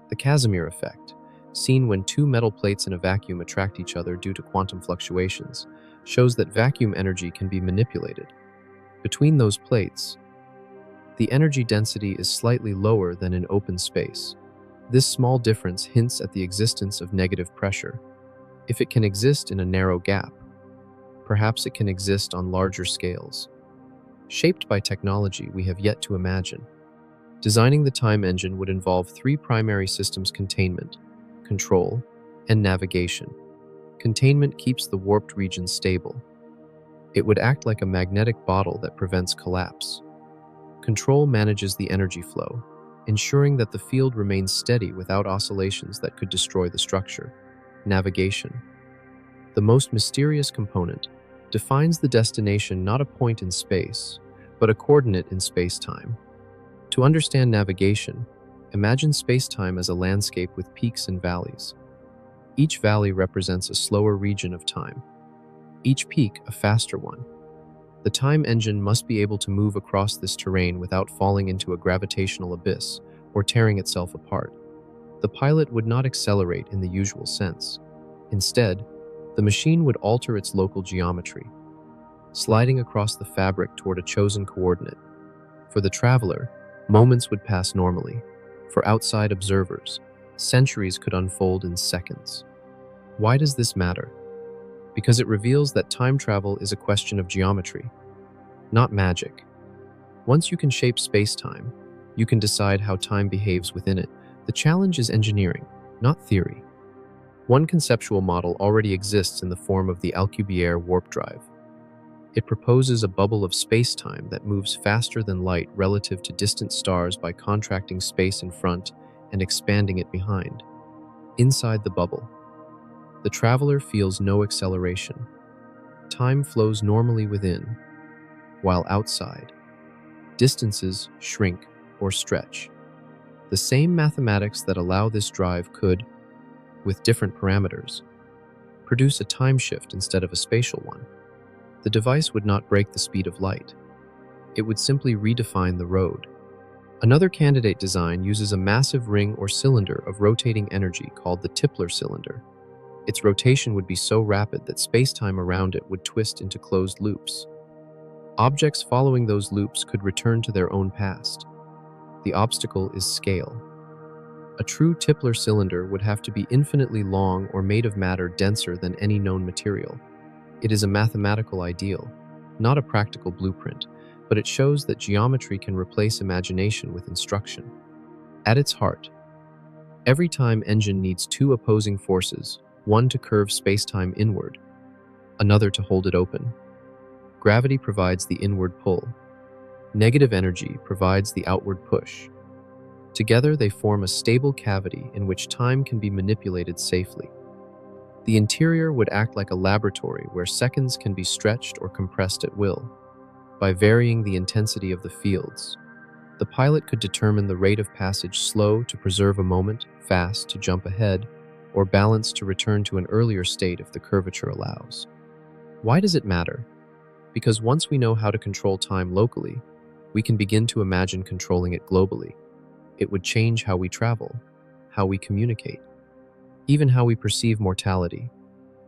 The Casimir effect, seen when two metal plates in a vacuum attract each other due to quantum fluctuations, shows that vacuum energy can be manipulated. Between those plates, the energy density is slightly lower than in open space. This small difference hints at the existence of negative pressure. If it can exist in a narrow gap, perhaps it can exist on larger scales, shaped by technology we have yet to imagine. Designing the time engine would involve three primary systems: containment, control, and navigation. Containment keeps the warped region stable. It would act like a magnetic bottle that prevents collapse. Control manages the energy flow, ensuring that the field remains steady without oscillations that could destroy the structure. Navigation, the most mysterious component, defines the destination, not a point in space, but a coordinate in space-time. To understand navigation, imagine space-time as a landscape with peaks and valleys. Each valley represents a slower region of time, each peak a faster one. The time engine must be able to move across this terrain without falling into a gravitational abyss or tearing itself apart. The pilot would not accelerate in the usual sense. Instead, the machine would alter its local geometry, sliding across the fabric toward a chosen coordinate. For the traveler, moments would pass normally. For outside observers, centuries could unfold in seconds. Why does this matter? Because it reveals that time travel is a question of geometry, not magic. Once you can shape space-time, you can decide how time behaves within it. The challenge is engineering, not theory. One conceptual model already exists in the form of the Alcubierre warp drive. It proposes a bubble of space-time that moves faster than light relative to distant stars by contracting space in front and expanding it behind. Inside the bubble, The traveler feels no acceleration. Time flows normally within, while outside, distances shrink or stretch. The same mathematics that allow this drive could, with different parameters, produce a time shift instead of a spatial one. The device would not break the speed of light. It would simply redefine the road. Another candidate design uses a massive ring or cylinder of rotating energy called the Tipler cylinder. Its rotation would be so rapid that spacetime around it would twist into closed loops. Objects following those loops could return to their own past. The obstacle is scale. A true Tipler cylinder would have to be infinitely long or made of matter denser than any known material. It is a mathematical ideal, not a practical blueprint, but it shows that geometry can replace imagination with instruction. At its heart, every time engine needs two opposing forces, one to curve spacetime inward, another to hold it open. Gravity provides the inward pull. Negative energy provides the outward push. Together, they form a stable cavity in which time can be manipulated safely. The interior would act like a laboratory where seconds can be stretched or compressed at will. By varying the intensity of the fields, the pilot could determine the rate of passage slow to preserve a moment, fast to jump ahead, or balance to return to an earlier state if the curvature allows. Why does it matter? Because once we know how to control time locally, we can begin to imagine controlling it globally. It would change how we travel, how we communicate, even how we perceive mortality.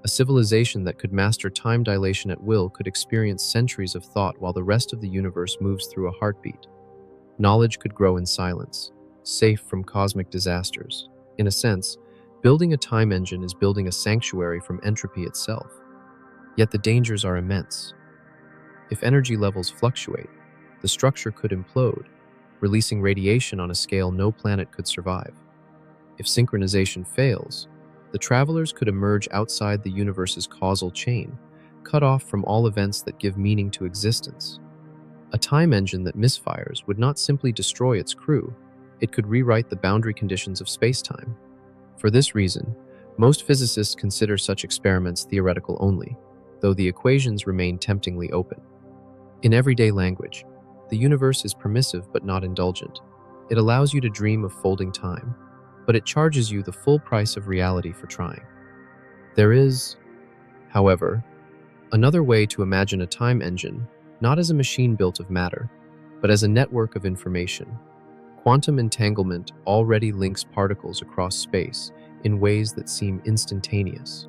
A civilization that could master time dilation at will could experience centuries of thought while the rest of the universe moves through a heartbeat. Knowledge could grow in silence, safe from cosmic disasters. In a sense, building a time engine is building a sanctuary from entropy itself. Yet the dangers are immense. If energy levels fluctuate, the structure could implode, releasing radiation on a scale no planet could survive. If synchronization fails, the travelers could emerge outside the universe's causal chain, cut off from all events that give meaning to existence. A time engine that misfires would not simply destroy its crew, it could rewrite the boundary conditions of spacetime. For this reason, most physicists consider such experiments theoretical only, though the equations remain temptingly open. In everyday language, the universe is permissive but not indulgent. It allows you to dream of folding time, but it charges you the full price of reality for trying. There is, however, another way to imagine a time engine, not as a machine built of matter, but as a network of information. Quantum entanglement already links particles across space in ways that seem instantaneous.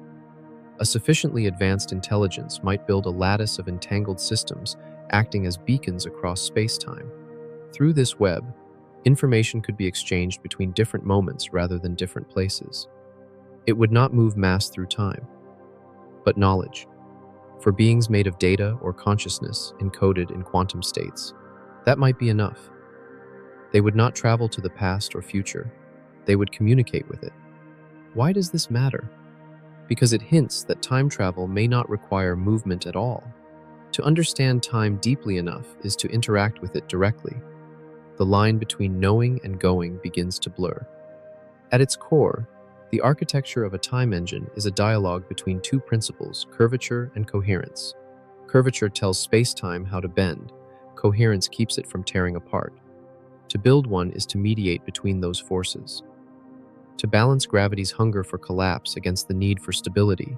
A sufficiently advanced intelligence might build a lattice of entangled systems acting as beacons across space-time. Through this web, information could be exchanged between different moments rather than different places. It would not move mass through time, but knowledge. For beings made of data or consciousness encoded in quantum states, that might be enough. They would not travel to the past or future. They would communicate with it. Why does this matter? Because it hints that time travel may not require movement at all. To understand time deeply enough is to interact with it directly. The line between knowing and going begins to blur. At its core, the architecture of a time engine is a dialogue between two principles, curvature and coherence. Curvature tells space-time how to bend. Coherence keeps it from tearing apart. To build one is to mediate between those forces. To balance gravity's hunger for collapse against the need for stability,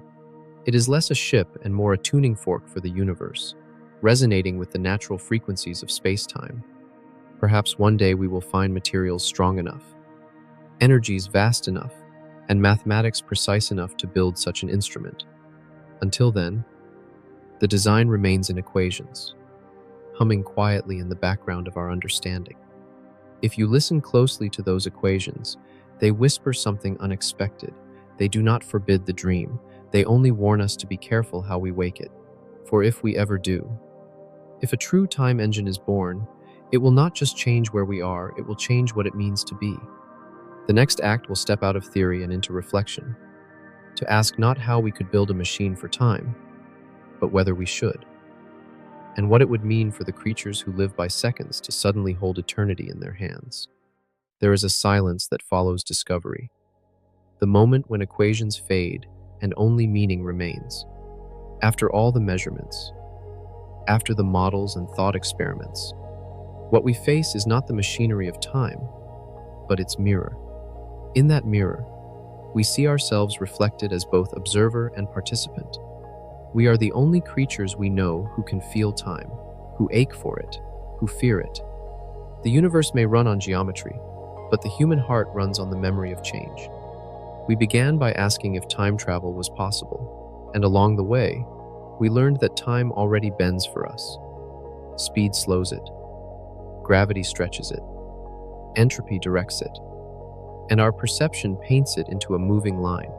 it is less a ship and more a tuning fork for the universe, resonating with the natural frequencies of space-time. Perhaps one day we will find materials strong enough, energies vast enough, and mathematics precise enough to build such an instrument. Until then, the design remains in equations, humming quietly in the background of our understanding. If you listen closely to those equations, they whisper something unexpected. They do not forbid the dream. They only warn us to be careful how we wake it. For if we ever do, if a true time engine is born, it will not just change where we are, it will change what it means to be. The next act will step out of theory and into reflection, to ask not how we could build a machine for time, but whether we should, and what it would mean for the creatures who live by seconds to suddenly hold eternity in their hands. There is a silence that follows discovery, the moment when equations fade and only meaning remains. After all the measurements, after the models and thought experiments, what we face is not the machinery of time, but its mirror. In that mirror, we see ourselves reflected as both observer and participant. We are the only creatures we know who can feel time, who ache for it, who fear it. The universe may run on geometry, but the human heart runs on the memory of change. We began by asking if time travel was possible, and along the way, we learned that time already bends for us. Speed slows it, gravity stretches it, entropy directs it, and our perception paints it into a moving line.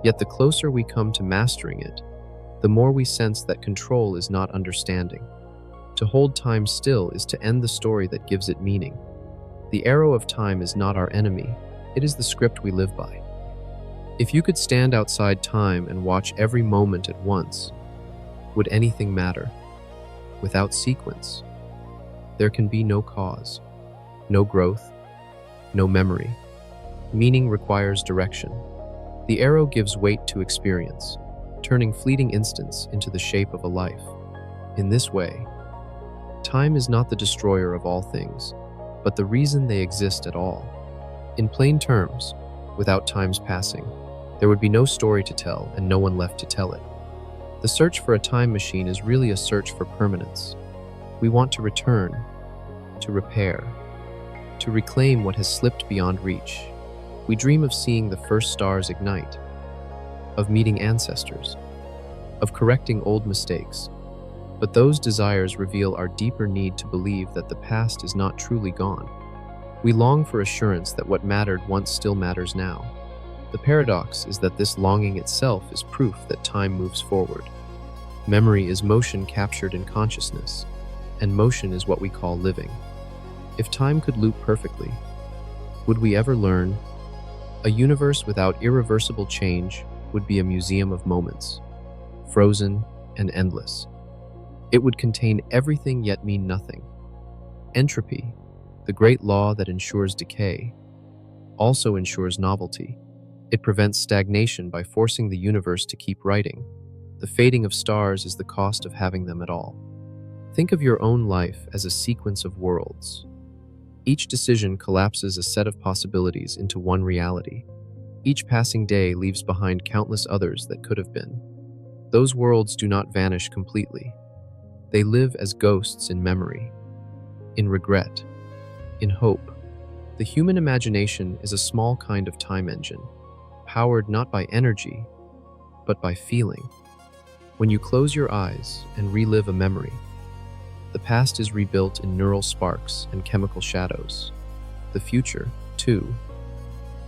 Yet the closer we come to mastering it, the more we sense that control is not understanding. To hold time still is to end the story that gives it meaning. The arrow of time is not our enemy, it is the script we live by. If you could stand outside time and watch every moment at once, would anything matter? Without sequence, there can be no cause, no growth, no memory. Meaning requires direction. The arrow gives weight to experience, turning fleeting instants into the shape of a life. In this way, time is not the destroyer of all things, but the reason they exist at all. In plain terms, without time's passing, there would be no story to tell and no one left to tell it. The search for a time machine is really a search for permanence. We want to return, to repair, to reclaim what has slipped beyond reach. We dream of seeing the first stars ignite, of meeting ancestors, of correcting old mistakes. But those desires reveal our deeper need to believe that the past is not truly gone. We long for assurance that what mattered once still matters now. The paradox is that this longing itself is proof that time moves forward. Memory is motion captured in consciousness, and motion is what we call living. If time could loop perfectly, would we ever learn? A universe without irreversible change would be a museum of moments, frozen and endless. It would contain everything yet mean nothing. Entropy, the great law that ensures decay, also ensures novelty. It prevents stagnation by forcing the universe to keep writing. The fading of stars is the cost of having them at all. Think of your own life as a sequence of worlds. Each decision collapses a set of possibilities into one reality. Each passing day leaves behind countless others that could have been. Those worlds do not vanish completely. They live as ghosts in memory, in regret, in hope. The human imagination is a small kind of time engine, powered not by energy, but by feeling. When you close your eyes and relive a memory, the past is rebuilt in neural sparks and chemical shadows. The future, too,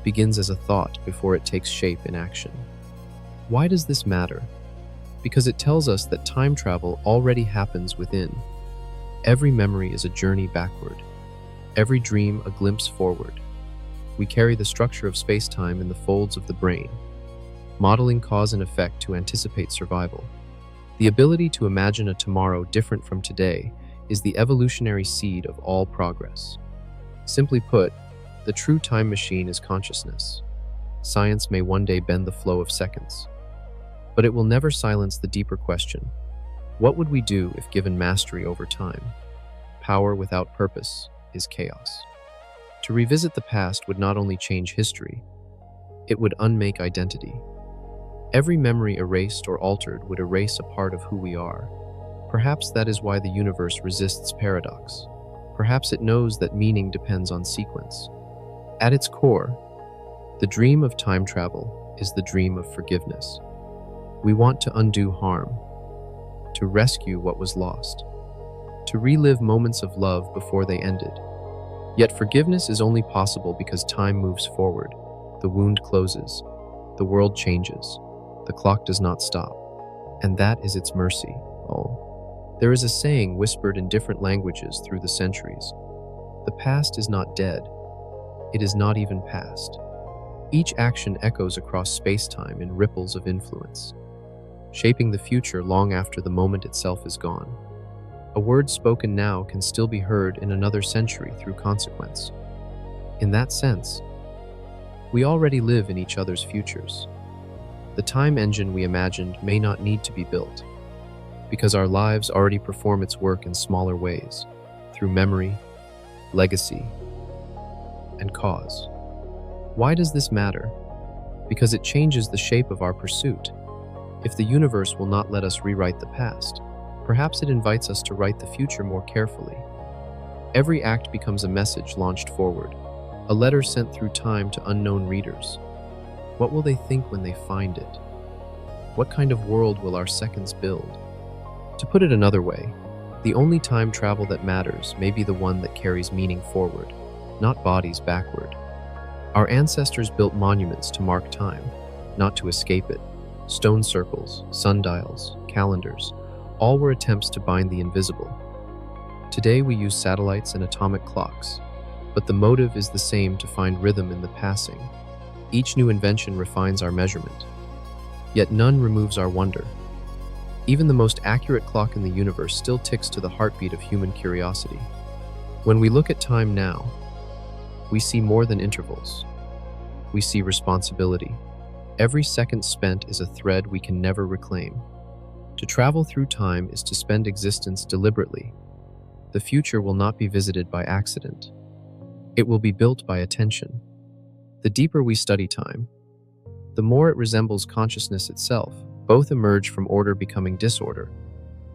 begins as a thought before it takes shape in action. Why does this matter? Because it tells us that time travel already happens within. Every memory is a journey backward, every dream a glimpse forward. We carry the structure of spacetime in the folds of the brain, modeling cause and effect to anticipate survival. The ability to imagine a tomorrow different from today is the evolutionary seed of all progress. Simply put, the true time machine is consciousness. Science may one day bend the flow of seconds, but it will never silence the deeper question: what would we do if given mastery over time? Power without purpose is chaos. To revisit the past would not only change history, it would unmake identity. Every memory erased or altered would erase a part of who we are. Perhaps that is why the universe resists paradox. Perhaps it knows that meaning depends on sequence. At its core, the dream of time travel is the dream of forgiveness. We want to undo harm, to rescue what was lost, to relive moments of love before they ended. Yet forgiveness is only possible because time moves forward. The wound closes, the world changes, the clock does not stop, and that is its mercy. Oh, there is a saying whispered in different languages through the centuries: the past is not dead, it is not even past. Each action echoes across space-time in ripples of influence, shaping the future long after the moment itself is gone. A word spoken now can still be heard in another century through consequence. In that sense, we already live in each other's futures. The time engine we imagined may not need to be built, because our lives already perform its work in smaller ways, through memory, legacy, and cause. Why does this matter? Because it changes the shape of our pursuit. If the universe will not let us rewrite the past, perhaps it invites us to write the future more carefully. Every act becomes a message launched forward, a letter sent through time to unknown readers. What will they think when they find it? What kind of world will our seconds build? To put it another way, the only time travel that matters may be the one that carries meaning forward, not bodies backward. Our ancestors built monuments to mark time, not to escape it. Stone circles, sundials, calendars, all were attempts to bind the invisible. Today we use satellites and atomic clocks, but the motive is the same: to find rhythm in the passing. Each new invention refines our measurement, yet none removes our wonder. Even the most accurate clock in the universe still ticks to the heartbeat of human curiosity. When we look at time now, we see more than intervals. We see responsibility. Every second spent is a thread we can never reclaim. To travel through time is to spend existence deliberately. The future will not be visited by accident. It will be built by attention. The deeper we study time, the more it resembles consciousness itself. Both emerge from order becoming disorder,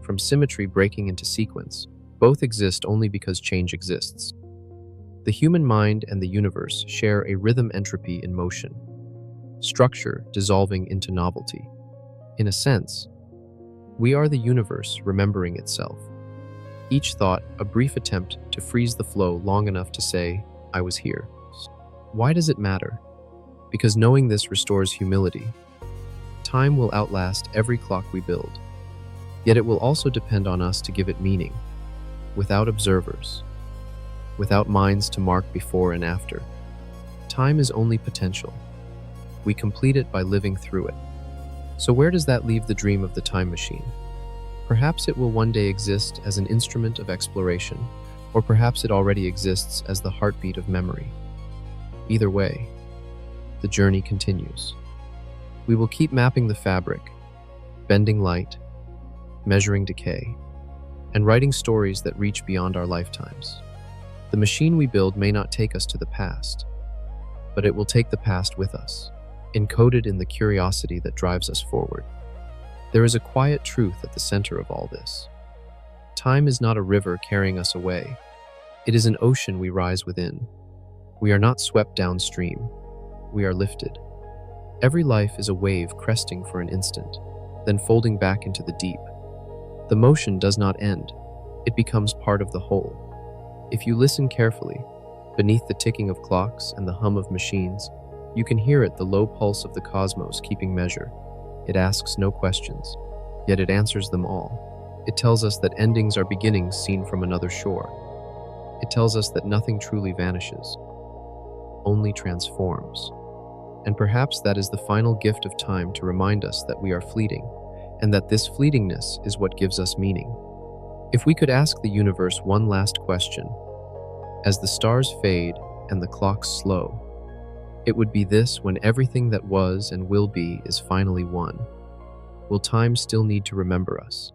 from symmetry breaking into sequence. Both exist only because change exists. The human mind and the universe share a rhythm, entropy in motion, structure dissolving into novelty. In a sense, we are the universe remembering itself. Each thought, a brief attempt to freeze the flow long enough to say, "I was here." Why does it matter? Because knowing this restores humility. Time will outlast every clock we build, yet it will also depend on us to give it meaning. Without observers, without minds to mark before and after, time is only potential. We complete it by living through it. So where does that leave the dream of the time machine? Perhaps it will one day exist as an instrument of exploration, or perhaps it already exists as the heartbeat of memory. Either way, the journey continues. We will keep mapping the fabric, bending light, measuring decay, and writing stories that reach beyond our lifetimes. The machine we build may not take us to the past, but it will take the past with us, encoded in the curiosity that drives us forward. There is a quiet truth at the center of all this. Time is not a river carrying us away. It is an ocean we rise within. We are not swept downstream. We are lifted. Every life is a wave cresting for an instant, then folding back into the deep. The motion does not end. It becomes part of the whole. If you listen carefully, beneath the ticking of clocks and the hum of machines, you can hear it, the low pulse of the cosmos keeping measure. It asks no questions, yet it answers them all. It tells us that endings are beginnings seen from another shore. It tells us that nothing truly vanishes, only transforms. And perhaps that is the final gift of time, to remind us that we are fleeting, and that this fleetingness is what gives us meaning. If we could ask the universe one last question, as the stars fade and the clocks slow, it would be this: when everything that was and will be is finally one, will time still need to remember us?